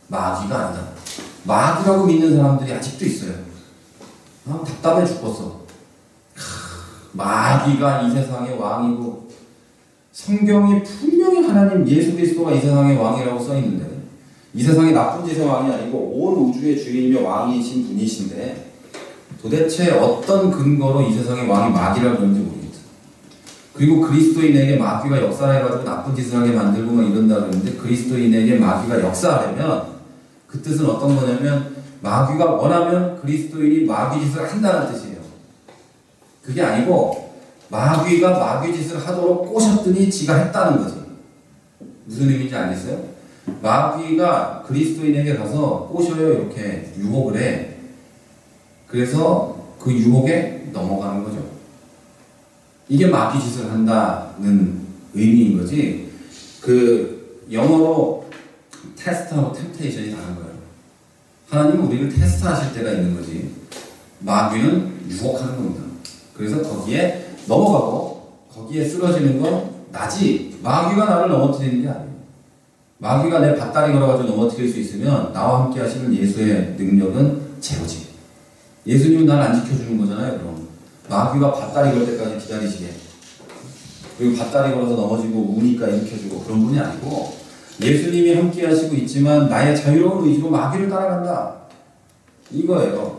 마귀가 아니다. 마귀라고 믿는 사람들이 아직도 있어요. 답답해 죽겠어. 마귀가 이 세상의 왕이고 성경이 분명히 하나님 예수 그리스도가 이 세상의 왕이라고 써있는데 이 세상의 나쁜 짓의 왕이 아니고 온 우주의 주인이며 왕이신 분이신데 도대체 어떤 근거로 이 세상의 왕이 마귀라고 그러는지 모르겠다. 그리고 그리스도인에게 마귀가 역사해가지고 나쁜 짓을 하게 만들고 막 이런다 그러는데 그리스도인에게 마귀가 역사하려면 그 뜻은 어떤 거냐면 마귀가 원하면 그리스도인이 마귀 짓을 한다는 뜻이에요. 그게 아니고 마귀가 마귀 짓을 하도록 꼬셨더니 지가 했다는 거지. 무슨 의미인지 알겠어요? 마귀가 그리스도인에게 가서 꼬셔요. 이렇게 유혹을 해. 그래서 그 유혹에 넘어가는 거죠. 이게 마귀 짓을 한다는 의미인 거지. 그 영어로 테스트하고 템테이션이 다른 거예요. 하나님은 우리를 테스트하실 때가 있는 거지. 마귀는 유혹하는 겁니다. 그래서 거기에 넘어가고 거기에 쓰러지는 건 나지. 마귀가 나를 넘어뜨리는 게 아니에요. 마귀가 내 밭다리 걸어가지고 넘어뜨릴 수 있으면 나와 함께 하시는 예수의 능력은 제로지. 예수님은 날 안 지켜주는 거잖아요. 그럼 마귀가 밭다리 걸 때까지 기다리시게. 그리고 밭다리 걸어서 넘어지고 우니까 일으켜주고 그런 분이 아니고 예수님이 함께 하시고 있지만 나의 자유로운 의지로 마귀를 따라간다. 이거예요.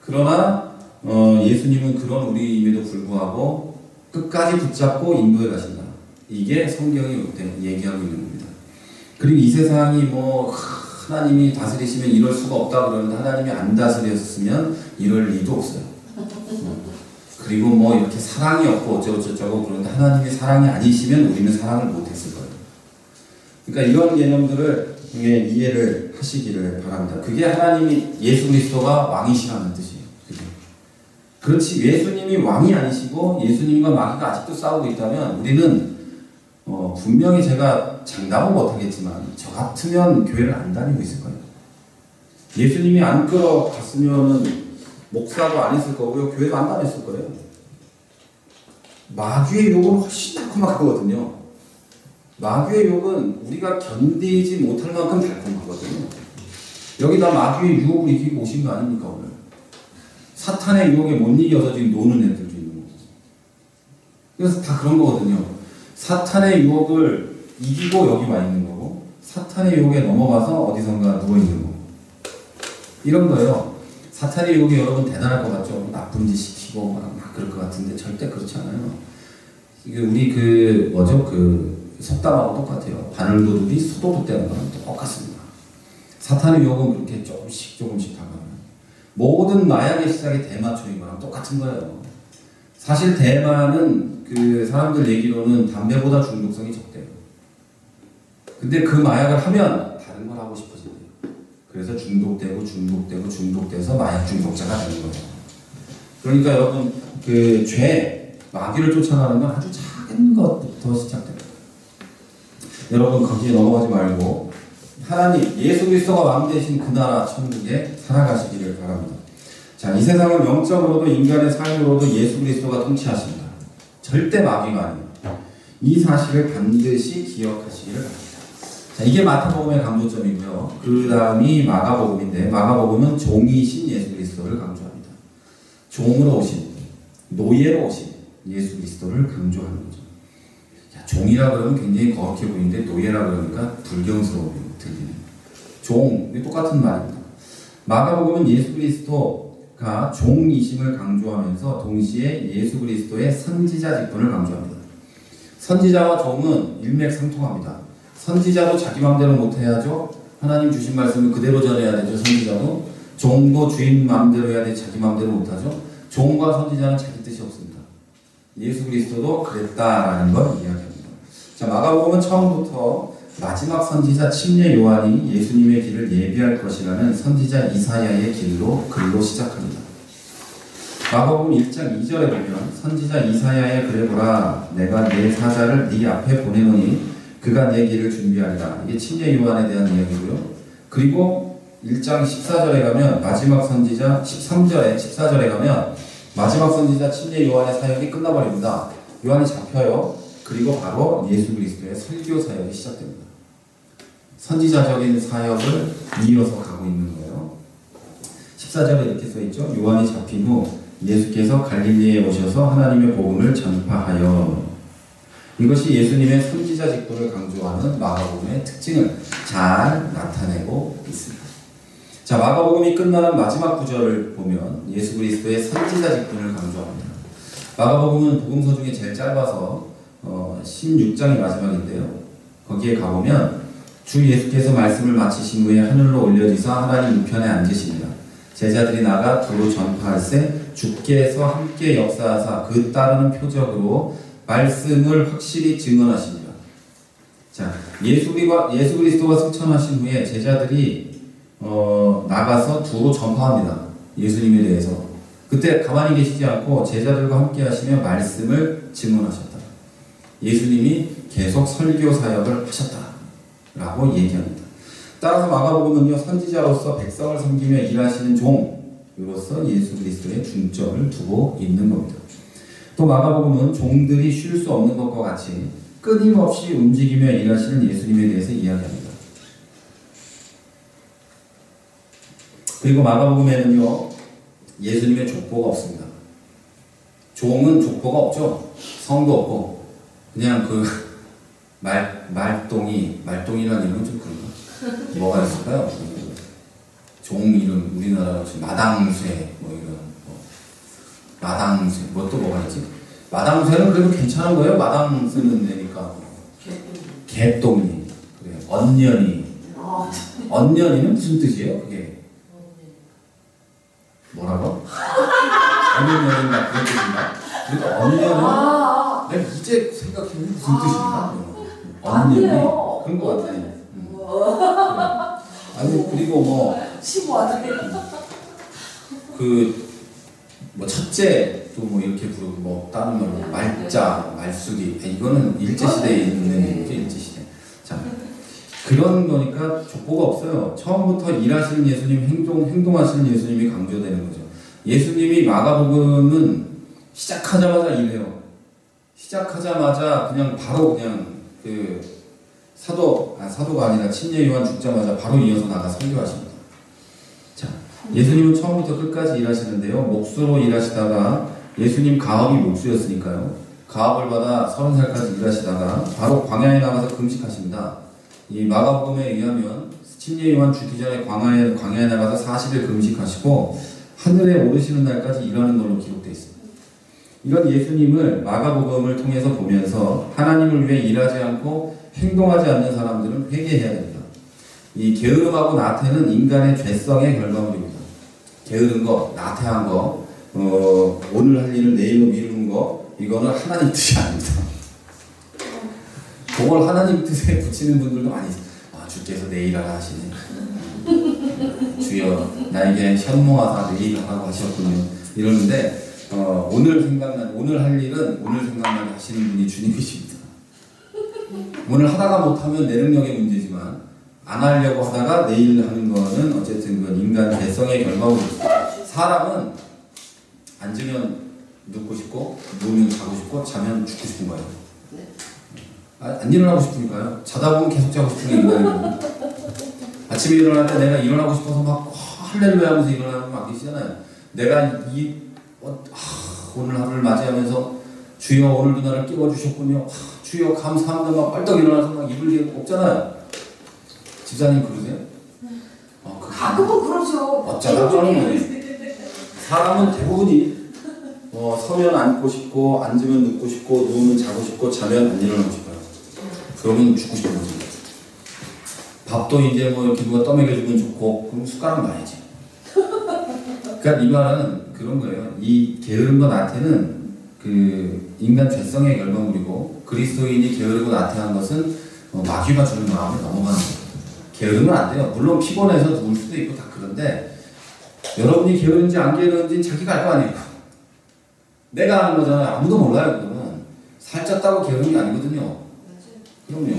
그러나 예수님은 그런 우리임에도 불구하고 끝까지 붙잡고 인도해 가신다. 이게 성경이 얘기하고 있는 겁니다. 그리고 이 세상이 뭐 하나님이 다스리시면 이럴 수가 없다 그러는데 하나님이 안 다스렸으면 이럴 리도 없어요. 그리고 뭐 이렇게 사랑이 없고 어쩌고저쩌고 그러는데 하나님이 사랑이 아니시면 우리는 사랑을 못했을 거예요. 그러니까 이런 개념들을 이해를 하시기를 바랍니다. 그게 하나님이 예수 그리스도가 왕이시라는 뜻이에요. 그렇지 예수님이 왕이 아니시고 예수님과 마귀가 아직도 싸우고 있다면 우리는 분명히 제가 장담은 못하겠지만 저 같으면 교회를 안 다니고 있을 거예요. 예수님이 안 끌어갔으면 목사도 안 했을 거고요. 교회도 안 다녔을 거예요. 마귀의 욕은 훨씬 달콤하거든요. 마귀의 욕은 우리가 견디지 못할 만큼 달콤하거든요. 여기다 마귀의 유혹을 이기고 오신 거 아닙니까 오늘? 사탄의 유혹에 못 이겨서 지금 노는 애들도 있는 거죠. 그래서 다 그런 거거든요. 사탄의 유혹을 이기고 여기 와 있는 거고 사탄의 유혹에 넘어가서 어디선가 누워 있는 거고 이런 거예요. 사탄의 유혹이 여러분 대단할 것 같죠? 나쁜 짓 시키고 막 그럴 것 같은데 절대 그렇지 않아요. 우리 속담하고 똑같아요. 바늘도둑이 소도둑 되는 거랑 똑같습니다. 사탄의 유혹은 그렇게 조금씩 다가가요. 모든 마약의 시작이 대마초인 거랑 똑같은 거예요. 사실 대마는 그 사람들 얘기로는 담배보다 중독성이 적대요. 근데 그 마약을 하면 다른 걸 하고 싶어진대요. 그래서 중독돼서 마약 중독자가 되는 거예요. 그러니까 여러분 그 죄, 마귀를 쫓아가는 건 아주 작은 것부터 시작됩니다. 여러분 거기에 넘어가지 말고 하나님 예수 그리스도가 왕 되신 그 나라 천국에 살아가시기를 바랍니다. 자, 이 세상을 영적으로도 인간의 삶으로도 예수 그리스도가 통치하십니다. 절대 마귀가 아닙니다. 이 사실을 반드시 기억하시기를 바랍니다. 자, 이게 마태복음의 강조점이고요. 그 다음이 마가복음인데 마가복음은 종이신 예수 그리스도를 강조합니다. 종으로 오신, 노예로 오신 예수 그리스도를 강조하는 거죠. 자, 종이라 그러면 굉장히 거룩해 보이는데 노예라 그러니까 불경스러워 들리네요. 종, 똑같은 말입니다. 마가복음은 예수 그리스도가 종이심을 강조하면서 동시에 예수 그리스도의 선지자 직분을 강조합니다. 선지자와 종은 일맥상통합니다. 선지자도 자기 마음대로 못해야죠. 하나님 주신 말씀을 그대로 전해야 되죠. 선지자도. 종도 주인 마음대로 해야 되지 자기 마음대로 못하죠. 종과 선지자는 자기 뜻이 없습니다. 예수 그리스도도 그랬다라는 걸 이야기합니다. 자, 마가복음은 처음부터 마지막 선지자 침례 요한이 예수님의 길을 예비할 것이라는 선지자 이사야의 글로 시작합니다. 마가복음 1장 2절에 보면 선지자 이사야의 글에 보라 내가 내 사자를 네 앞에 보내노니 그가 내 길을 준비하리라. 이게 침례 요한에 대한 이야기고요. 그리고 1장 14절에 가면 마지막 선지자 14절에 가면 마지막 선지자 침례 요한의 사역이 끝나버립니다. 요한이 잡혀요. 그리고 바로 예수 그리스도의 설교 사역이 시작됩니다. 선지자적인 사역을 이어서 가고 있는 거예요. 14절에 이렇게 써있죠. 요한이 잡힌 후 예수께서 갈릴리에 오셔서 하나님의 복음을 전파하여. 이것이 예수님의 선지자 직분을 강조하는 마가복음의 특징을 잘 나타내고 있습니다. 자, 마가복음이 끝나는 마지막 구절을 보면 예수 그리스도의 선지자 직분을 강조합니다. 마가복음은 복음서 중에 제일 짧아서 16장이 마지막인데요. 거기에 가보면 주 예수께서 말씀을 마치신 후에 하늘로 올려지사 하나님 우편에 앉으십니다. 제자들이 나가 두루 전파할세 주께서 함께 역사하사 그 따르는 표적으로 말씀을 확실히 증언하십니다. 자, 예수 그리스도가 승천하신 후에 제자들이 나가서 두루 전파합니다. 예수님에 대해서. 그때 가만히 계시지 않고 제자들과 함께 하시며 말씀을 증언하셨다. 예수님이 계속 설교 사역을 하셨다라고 얘기합니다. 따라서 마가복음은요, 선지자로서 백성을 섬기며 일하시는 종으로서 예수 그리스도의 중점을 두고 있는 겁니다. 또 마가복음은 종들이 쉴 수 없는 것과 같이 끊임없이 움직이며 일하시는 예수님에 대해서 이야기합니다. 그리고 마가복음에는요, 예수님의 족보가 없습니다. 종은 족보가 없죠. 성도 없고 그냥 말똥이라는 이름은 좀 그런가? 뭐가 있을까요? 종 이름 우리나라 마당쇠 뭐 이런 마당쇠 뭐 또 뭐가 있지? 마당쇠는 그래도 괜찮은 거예요. 마당 쓰는 데니까. 개똥이 그래요. 언년이. 언년이는 무슨 뜻이에요? 그게 뭐라고? 언년인가 그런 뜻인가? 그러니까 언년은 내가 이제 생각해보면 무슨 뜻인가? 언년이 그런 거 같아요. 아니 그리고 뭐 뭐 첫째도 뭐 이렇게 부르고 뭐 다른 말로 말자, 말수리 이거는 일제시대에 있는 얘기죠. 일제시대. 자, 그런 거니까 족보가 없어요. 처음부터 일하시는 예수님, 행동하시는 예수님이 강조되는 거죠. 예수님이 마가복음은 시작하자마자 일해요. 시작하자마자 그냥 바로 그냥 사도가 아니라 침례 요한 죽자마자 바로 이어서 나가 설교하십니다. 자, 예수님은 처음부터 끝까지 일하시는데요. 목수로 일하시다가 예수님 가업이 목수였으니까요. 가업을 받아 30살까지 일하시다가 바로 광야에 나가서 금식하십니다. 이 마가복음에 의하면 침례 요한 죽기 전에 광야에 나가서 40일 금식하시고 하늘에 오르시는 날까지 일하는 걸로 기록되어 있습니다. 이런 예수님을 마가복음을 통해서 보면서 하나님을 위해 일하지 않고 행동하지 않는 사람들은 회개해야 됩니다. 이 게으름하고 나태는 인간의 죄성의 결과물입니다. 게으른 거, 나태한 거, 오늘 할 일을 내일로 미루는 거, 이거는 하나님 뜻이 아닙니다. 그걸 하나님 뜻에 붙이는 분들도 많이 있어요. 주께서 내일 하라 하시네. 주여 나에게 현모하사 내일 하라고 하셨군요. 이러는데 오늘 할 일은 오늘 생각나게 하시는 분이 주님이십니다. 오늘 하다가 못하면 내 능력의 문제지만 안 하려고 하다가 내일 하는 거는 어쨌든 그건 인간 개성의 결과물입니다. 사람은 앉으면 눕고 싶고 누우면 자고 싶고 자면 죽고 싶은 거예요. 안 일어나고 싶으니까요. 자다 보면 계속 자고 싶은 게 인간이거든요. 아침에 일어날 때 내가 일어나고 싶어서 막 할렐루야 하면서 일어나면 막 계시잖아요. 내가 오늘 하루를 맞이하면서 주여 오늘도 나를 깨워주셨군요. 주여 감사합니다. 막 빨떡 일어나서 막 입을 대고 없잖아요. 집사님 그러세요? 가끔은 그러죠. 어쩌다 저는 거예요. 사람은 대부분이 서면 앉고 싶고 앉으면 눕고 싶고 누우면 자고 싶고 자면 안 일어나고 싶어요. 그러면 죽고 싶은 거지. 밥도 이제 뭐 이렇게 누가 떠먹여주면 좋고 그럼 숟가락 놔야지. 그러니까 이 말은 그런 거예요. 이 게으름과 나태는 그 인간 죄성의 결과물이고 그리스도인이 게으르고 나태한 것은 마귀가 주는 마음에 넘어가는 거예요. 게으르면 안 돼요. 물론 피곤해서 누울 수도 있고 다 그런데 여러분이 게으른지 안 게으른지 자기가 알 거 아니에요. 내가 하는 거잖아요. 아무도 몰라요. 그러면 살쪘다고 게으른 게 아니거든요. 그럼요.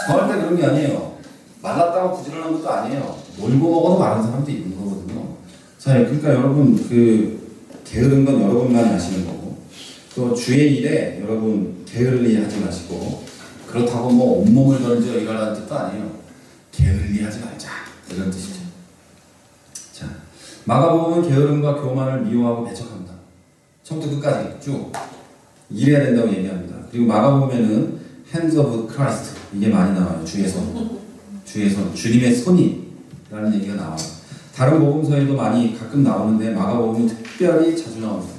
절대 그런 게 아니에요. 말랐다고 부지런한 것도 아니에요. 놀고 먹어도 마른 사람도 있는 거거든요. 자, 그러니까 여러분 게으른 건 여러분만이 아시는 거고 또 주의 일에 여러분 게을리 하지 마시고 그렇다고 뭐 온몸을 던져 일하라는 뜻도 아니에요. 게을리 하지 말자 이런 뜻이죠. 자, 마가복음은 게으름과 교만을 미워하고 배척합니다. 처음부터 끝까지 쭉 일해야 된다고 얘기합니다. 그리고 마가복음에는 hands of Christ 이게 많이 나와요. 주의 손, 주의 손, 주님의 손이라는 얘기가 나와요. 다른 복음서에도 많이 가끔 나오는데 마가복음은 특별히 자주 나옵니다.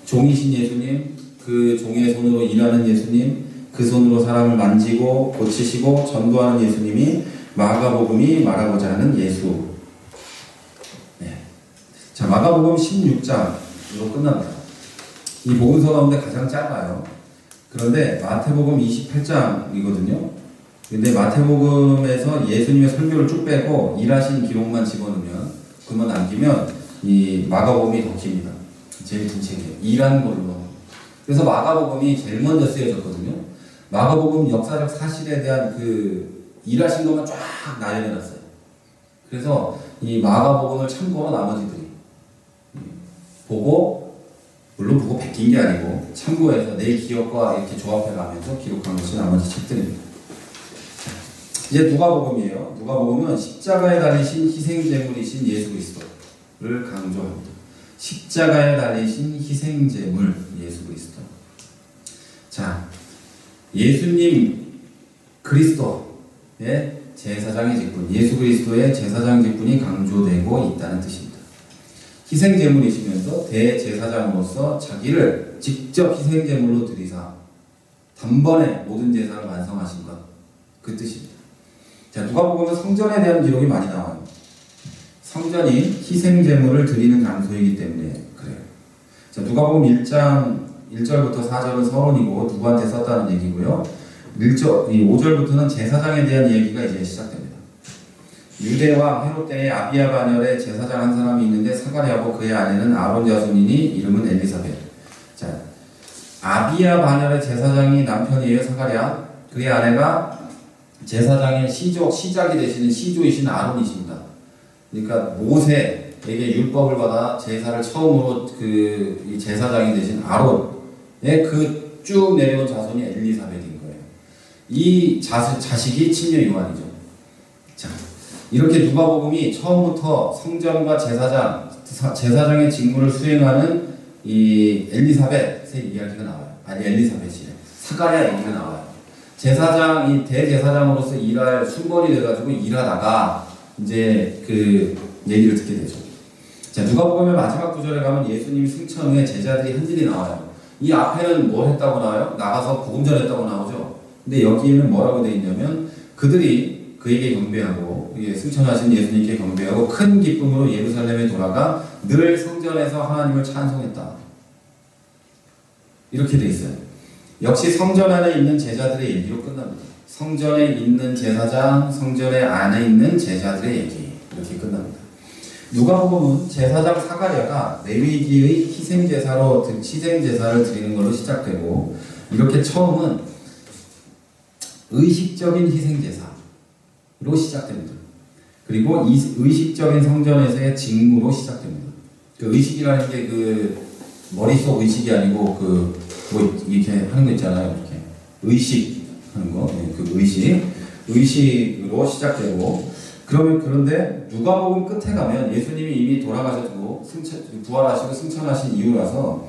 종이신 예수님, 그 종의 손으로 일하는 예수님, 그 손으로 사람을 만지고 고치시고 전도하는 예수님이 마가복음이 말하고자 하는 예수. 네. 자, 마가복음 16장으로 끝납니다. 이 복음서 가운데 가장 짧아요. 그런데 마태복음 28장이거든요. 근데 마태복음에서 예수님의 설교를 쭉 빼고 일하신 기록만 집어넣으면 그만 남기면 이 마가복음이 더 깁니다. 제일 긴 책이에요. 일한 걸로. 그래서 마가복음이 제일 먼저 쓰여졌거든요. 마가복음 역사적 사실에 대한 그 일하신 것만 쫙 나열해놨어요. 그래서 이 마가복음을 참고로 나머지들이 보고 물론 보고 베낀 게 아니고 참고해서 내 기억과 이렇게 조합해가면서 기록한 것이 나머지 책들입니다. 이제 누가복음이에요. 누가복음은 십자가에 달리신 희생제물이신 예수 그리스도를 강조합니다. 십자가에 달리신 희생제물 예수 그리스도. 자, 예수님 그리스도의 제사장의 직분, 예수 그리스도의 제사장 직분이 강조되고 있다는 뜻입니다. 희생제물이시면서 대제사장으로서 자기를 직접 희생제물로 드리사 단번에 모든 제사를 완성하신 것, 그 뜻입니다. 자, 누가복음은 성전에 대한 기록이 많이 나와요. 성전이 희생제물을 드리는 장소이기 때문에 그래요. 자, 누가복음 1장 1절부터 4절은 서론이고 누구한테 썼다는 얘기고요. 5절부터는 제사장에 대한 얘기가 이제 시작됩니다. 유대왕 헤롯 때에 아비야 반열에 제사장 한 사람이 있는데 사가랴고 그의 아내는 아론 자손이니 이름은 엘리사벳. 자, 아비야 반열의 제사장이 남편이에요. 사가랴. 그의 아내가 제사장의 시작이 되시는 시조이신 아론이십니다. 그러니까 모세에게 율법을 받아 제사를 처음으로 이 제사장이 되신 아론의 그 쭉 내려온 자손이 엘리사벳인 거예요. 이 자식이 친녀 요한이죠. 자, 이렇게 누가복음이 처음부터 성전과 제사장의 직무를 수행하는 이 엘리사벳의 이야기가 나와요. 아니, 엘리사벳이에요. 사가랴 얘기가 나와요. 제사장이 대제사장으로서 일할 순번이 돼가지고 일하다가 이제 그 얘기를 듣게 되죠. 자, 누가복음의 마지막 구절에 가면 예수님이 승천 후에 제자들이 한 일이 나와요. 이 앞에는 뭘 했다고 나와요? 나가서 복음 전했다고 나오죠. 근데 여기에는 뭐라고 되어 있냐면 그들이 그에게 경배하고 승천하신 예수님께 경배하고 큰 기쁨으로 예루살렘에 돌아가 늘 성전에서 하나님을 찬송했다. 이렇게 되어 있어요. 역시 성전 안에 있는 제자들의 얘기로 끝납니다. 성전에 있는 제사장, 성전에 안에 있는 제자들의 얘기, 이렇게 끝납니다. 누가복음은 제사장 사가랴가 레위기의 희생제사를 드리는 걸로 시작되고 이렇게 처음은 의식적인 희생제사로 시작됩니다. 그리고 이 의식적인 성전에서의 직무로 시작됩니다. 그 의식이라는 게 그 머릿속 의식이 아니고 뭐 이렇게 하는 거 있잖아요. 이렇게 의식 하는 거, 그 의식으로 시작되고 그런데 누가복음 끝에 가면 예수님이 이미 돌아가셨고 부활하시고 승천하신 이후라서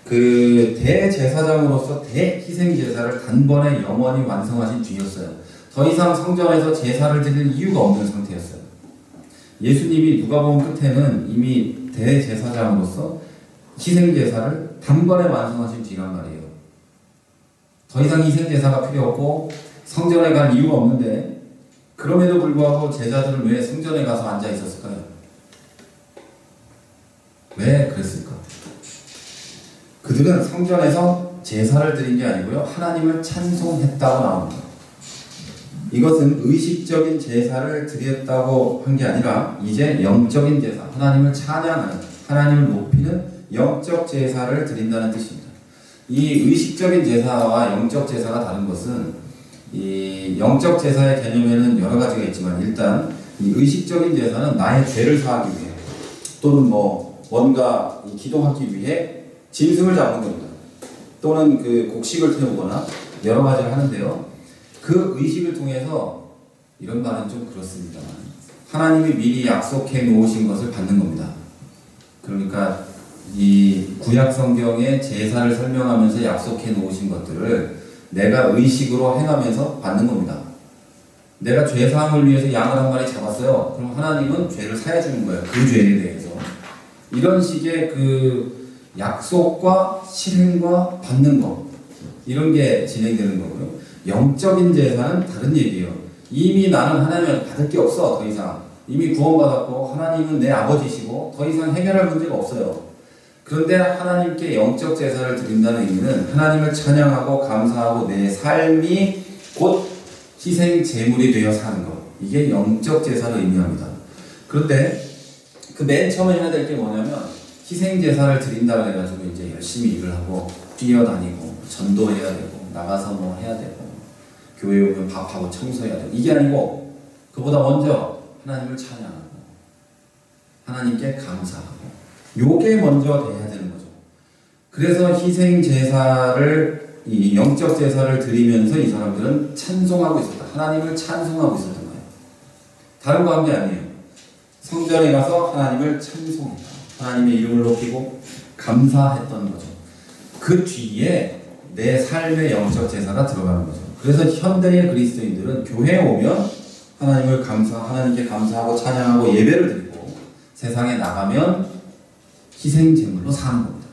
그 대제사장으로서 대희생제사를 단번에 영원히 완성하신 뒤였어요. 더 이상 성전에서 제사를 드릴 이유가 없는 상태였어요. 예수님이 누가복음 끝에는 이미 대제사장으로서 희생제사를 단번에 완성하신 뒤란 말이에요. 더 이상 희생제사가 필요 없고 성전에 갈 이유가 없는데 그럼에도 불구하고 제자들은 왜 성전에 가서 앉아 있었을까요? 왜 그랬을까? 그들은 성전에서 제사를 드린 게 아니고요. 하나님을 찬송했다고 나옵니다. 이것은 의식적인 제사를 드렸다고 한 게 아니라 이제 영적인 제사, 하나님을 찬양하는, 하나님을 높이는 영적 제사를 드린다는 뜻입니다. 이 의식적인 제사와 영적 제사가 다른 것은 이 영적 제사의 개념에는 여러 가지가 있지만 일단 이 의식적인 제사는 나의 죄를 사하기 위해 또는 뭔가 기도하기 위해 짐승을 잡는 겁니다. 또는 그 곡식을 태우거나 여러 가지를 하는데요. 그 의식을 통해서 이런 말은 좀 그렇습니다만 하나님이 미리 약속해 놓으신 것을 받는 겁니다. 그러니까 이 구약 성경의 제사를 설명하면서 약속해 놓으신 것들을 내가 의식으로 행하면서 받는 겁니다. 내가 죄 사함을 위해서 양을 한 마리 잡았어요. 그럼 하나님은 죄를 사해 주는 거예요. 그 죄에 대해서. 이런 식의 그 약속과 실행과 받는 것, 이런 게 진행되는 거고요. 영적인 제사는 다른 얘기예요. 이미 나는 하나님을 받을 게 없어. 더 이상 이미 구원받았고 하나님은 내 아버지시고 더 이상 해결할 문제가 없어요. 그런데 하나님께 영적 제사를 드린다는 의미는 하나님을 찬양하고 감사하고 내 삶이 곧 희생 제물이 되어 사는 것, 이게 영적 제사를 의미합니다. 그런데 그 맨 처음에 해야 될 게 뭐냐면 희생 제사를 드린다고 해가지고 이제 열심히 일을 하고 뛰어다니고 전도해야 되고 나가서 해야 되고 교회 오면 밥하고 청소해야 되고, 이게 아니고 그보다 먼저 하나님을 찬양하고 하나님께 감사하고, 요게 먼저 돼야 되는 거죠. 그래서 희생 제사를, 이 영적 제사를 드리면서 이 사람들은 찬송하고 있었다. 하나님을 찬송하고 있었던 거예요. 다른 거 한 게 아니에요. 성전에 가서 하나님을 찬송했다. 하나님의 이름을 높이고 감사했던 거죠. 그 뒤에 내 삶의 영적 제사가 들어가는 거죠. 그래서 현대의 그리스도인들은 교회에 오면 하나님께 감사하고 찬양하고 예배를 드리고 세상에 나가면 희생제물로 사는 겁니다.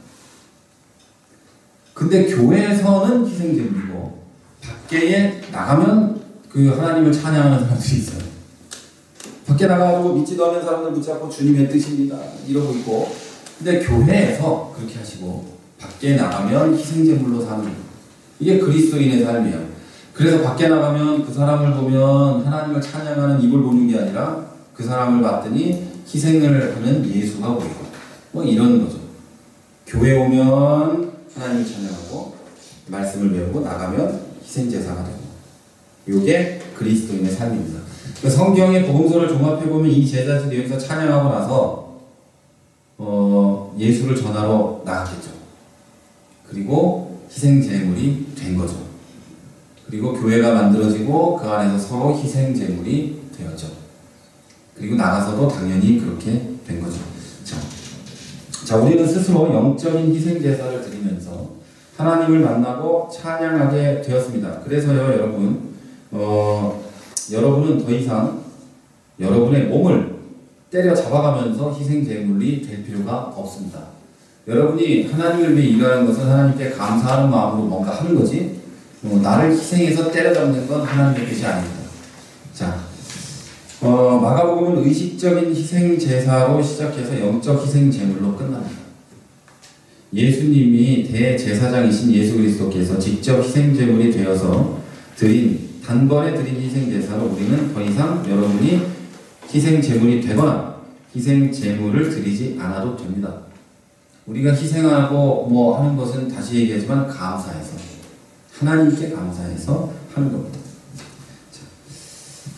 근데 교회에서는 희생제물이고 밖에 나가면 그 하나님을 찬양하는 사람들이 있어요. 밖에 나가고 믿지도 않는 사람들 붙잡고 주님의 뜻입니다 이러고 있고, 근데 교회에서 그렇게 하시고 밖에 나가면 희생제물로 사는 거예요. 이게 그리스도인의 삶이에요. 그래서 밖에 나가면 그 사람을 보면 하나님을 찬양하는 입을 보는 게 아니라 그 사람을 봤더니 희생을 하는 예수가 보이고 이런 거죠. 교회 오면 하나님을 찬양하고 말씀을 배우고 나가면 희생제사가 되고, 이게 그리스도인의 삶입니다. 성경의 복음서를 종합해보면 이 제자들이 여기서 찬양하고 나서 예수를 전하러 나갔겠죠. 그리고 희생제물이 된 거죠. 그리고 교회가 만들어지고 그 안에서 서로 희생제물이 되었죠. 그리고 나가서도 당연히 그렇게 된 거죠. 자, 우리는 스스로 영적인 희생제사를 드리면서 하나님을 만나고 찬양하게 되었습니다. 그래서요, 여러분은 더 이상 여러분의 몸을 때려 잡아가면서 희생제물이 될 필요가 없습니다. 여러분이 하나님을 위해 일하는 것은 하나님께 감사하는 마음으로 뭔가 하는 거지, 나를 희생해서 때려잡는 건 하나님의 뜻이 아닙니다. 자, 마가복음은 의식적인 희생제사로 시작해서 영적 희생제물로 끝납니다. 예수님이 대제사장이신 예수 그리스도께서 직접 희생제물이 되어서 단번에 드린 희생제사로 우리는 더 이상 여러분이 희생제물이 되거나 희생제물을 드리지 않아도 됩니다. 우리가 희생하고 하는 것은 다시 얘기하지만 감사해서, 하나님께 감사해서 하는 겁니다. 자,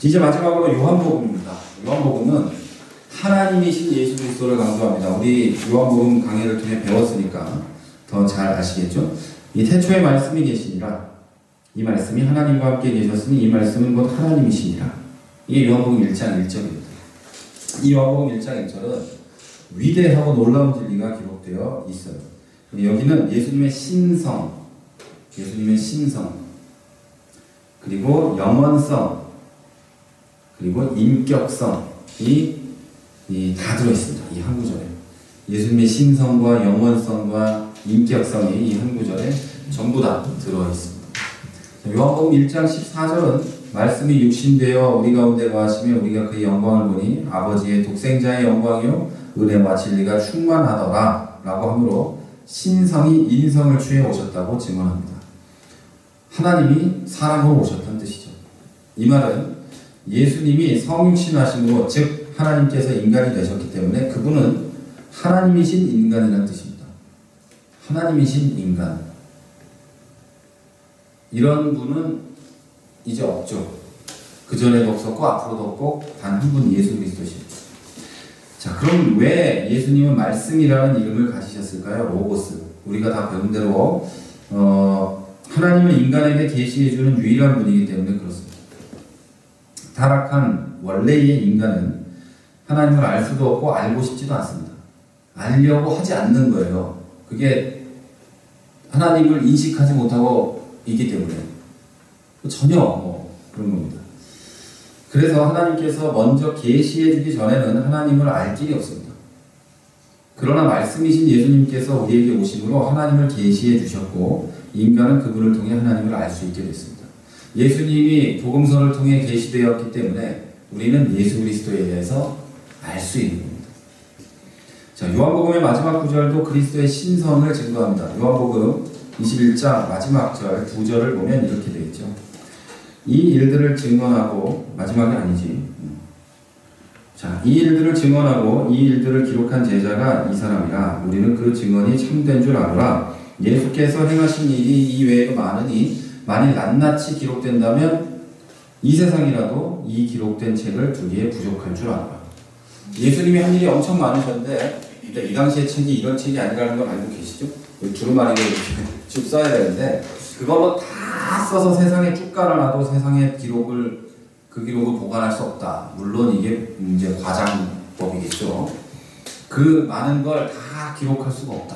이제 마지막으로 요한복음입니다. 요한복음은 하나님이신 예수 그리스도를 강조합니다. 우리 요한복음 강해를 통해 배웠으니까 더 잘 아시겠죠? 이 태초에 말씀이 계시니라, 이 말씀이 하나님과 함께 계셨으니 이 말씀은 곧 하나님이시니라. 이게 요한복음 1장 1절입니다. 이 요한복음 1장 1절은 위대하고 놀라운 진리가 기록되어 있어요. 여기는 예수님의 신성, 그리고 영원성, 그리고 인격성이 다 들어있습니다. 이 한 구절에. 예수님의 신성과 영원성과 인격성이 이 한 구절에 전부 다 들어있습니다. 요한복음 1장 14절은 말씀이 육신되어 우리 가운데 거하시며 우리가 그의 영광을 보니 아버지의 독생자의 영광이요 은혜와 진리가 충만하더라 라고 하므로 신성이 인성을 취해 오셨다고 증언합니다. 하나님이 사람으로 오셨다는 뜻이죠. 이 말은 예수님이 성육신하심으로 즉 하나님께서 인간이 되셨기 때문에 그분은 하나님이신 인간이라는 뜻입니다. 하나님이신 인간. 이런 분은 이제 없죠. 그전에도 없었고 앞으로도 없고 단 한 분 예수 그리스도십니다. 자, 그럼 왜 예수님은 말씀이라는 이름을 가지셨을까요? 로고스. 우리가 다 배운 대로 하나님은 인간에게 계시해주는 유일한 분이기 때문에 그렇습니다. 타락한 원래의 인간은 하나님을 알 수도 없고 알고 싶지도 않습니다. 알려고 하지 않는 거예요. 그게 하나님을 인식하지 못하고 있기 때문에 전혀 그런 겁니다. 그래서 하나님께서 먼저 계시해 주기 전에는 하나님을 알 길이 없습니다. 그러나 말씀이신 예수님께서 우리에게 오심으로 하나님을 계시해 주셨고 인간은 그분을 통해 하나님을 알 수 있게 됐습니다. 예수님이 복음서를 통해 계시되었기 때문에 우리는 예수 그리스도에 대해서 알 수 있는 겁니다. 자, 요한복음의 마지막 구절도 그리스도의 신성을 증거합니다. 요한복음 21장 마지막 절 2절을 보면 이렇게 되어 있죠. 이 일들을 증언하고 마지막이 아니지. 자, 이 일들을 증언하고 이 일들을 기록한 제자가 이 사람이라 우리는 그 증언이 참된 줄 아노라. 예수께서 행하신 일이 이 외에도 많으니 만일 낱낱이 기록된다면 이 세상이라도 이 기록된 책을 두기에 부족할 줄 아노라. 예수님이 한 일이 엄청 많으셨는데 이 당시의 책이 이런 책이 아니라는 걸 알고 계시죠? 두루마리로 이렇게 쭉 써야 되는데 그걸로 다 써서 세상에 쭉 깔아놔도 세상의 기록을 그 기록을 보관할 수 없다. 물론 이게 이제 과장법이겠죠. 그 많은 걸 다 기록할 수가 없다.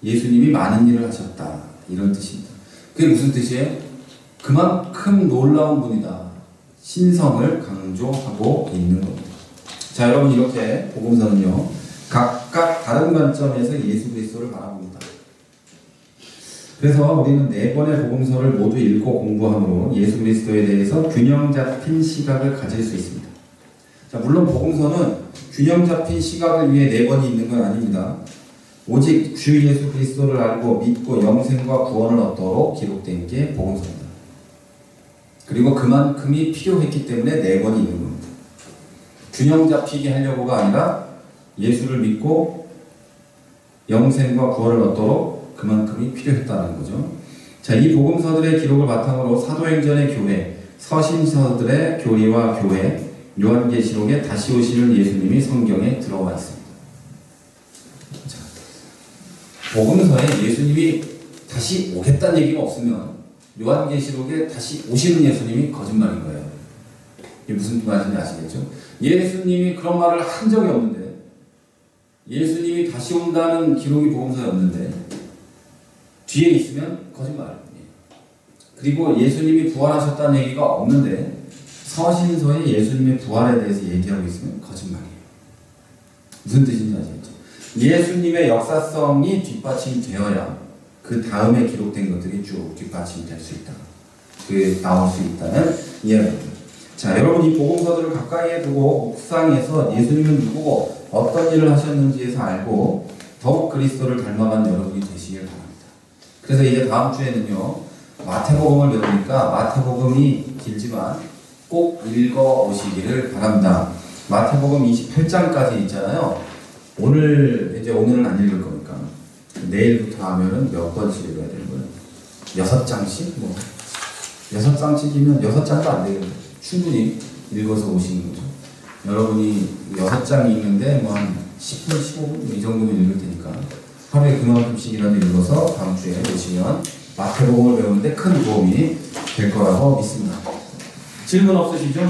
예수님이 많은 일을 하셨다. 이런 뜻입니다. 그게 무슨 뜻이에요? 그만큼 놀라운 분이다. 신성을 강조하고 있는 겁니다. 자, 여러분 이렇게 복음서는요. 각각 다른 관점에서 예수 그리스도를 바라봅니다. 그래서 우리는 4권의 복음서를 모두 읽고 공부함으로 예수 그리스도에 대해서 균형 잡힌 시각을 가질 수 있습니다. 자, 물론 복음서는 균형 잡힌 시각을 위해 4권이 있는 건 아닙니다. 오직 주 예수 그리스도를 알고 믿고 영생과 구원을 얻도록 기록된 게 복음서입니다. 그리고 그만큼이 필요했기 때문에 4권이 있는 겁니다. 균형 잡히게 하려고가 아니라 예수를 믿고 영생과 구원을 얻도록 그만큼이 필요했다는 거죠. 자, 이 복음서들의 기록을 바탕으로 사도행전의 교회, 서신서들의 교리와 교회, 요한계시록에 다시 오시는 예수님이 성경에 들어와 있습니다. 자, 복음서에 예수님이 다시 오겠다는 얘기가 없으면 요한계시록에 다시 오시는 예수님이 거짓말인 거예요. 이게 무슨 말인지 아시겠죠? 예수님이 그런 말을 한 적이 없는데 예수님이 다시 온다는 기록이 복음서에 없는데 뒤에 있으면 거짓말이에요. 그리고 예수님이 부활하셨다는 얘기가 없는데 서신서에 예수님의 부활에 대해서 얘기하고 있으면 거짓말이에요. 무슨 뜻인지 아시겠죠? 예수님의 역사성이 뒷받침되어야 그 다음에 기록된 것들이 쭉 뒷받침될 수 있다. 그게 나올 수 있다는 이야기입니다. 자, 여러분 이 복음서들을 가까이에 두고 묵상해서 예수님은 누구고 어떤 일을 하셨는지에서 알고 더욱 그리스도를 닮아간 여러분이 되시길 바랍니다. 그래서 이제 다음 주에는요 마태복음을 배우니까 마태복음이 길지만 꼭 읽어 오시기를 바랍니다. 마태복음 28장까지 있잖아요. 오늘은 안 읽을 거니까 내일부터 하면은 몇 번씩 읽어야 되는 거예요? 6장씩? 6장씩이면 6장도 안 되겠네요. 충분히 읽어서 오시는 거죠. 여러분이 6장이 있는데 한 10분, 15분 이 정도면 읽을 테니까 하루에 그만큼씩이라도 읽어서 다음 주에 오시면 마태복음을 배우는데 큰 도움이 될 거라고 믿습니다. 질문 없으시죠?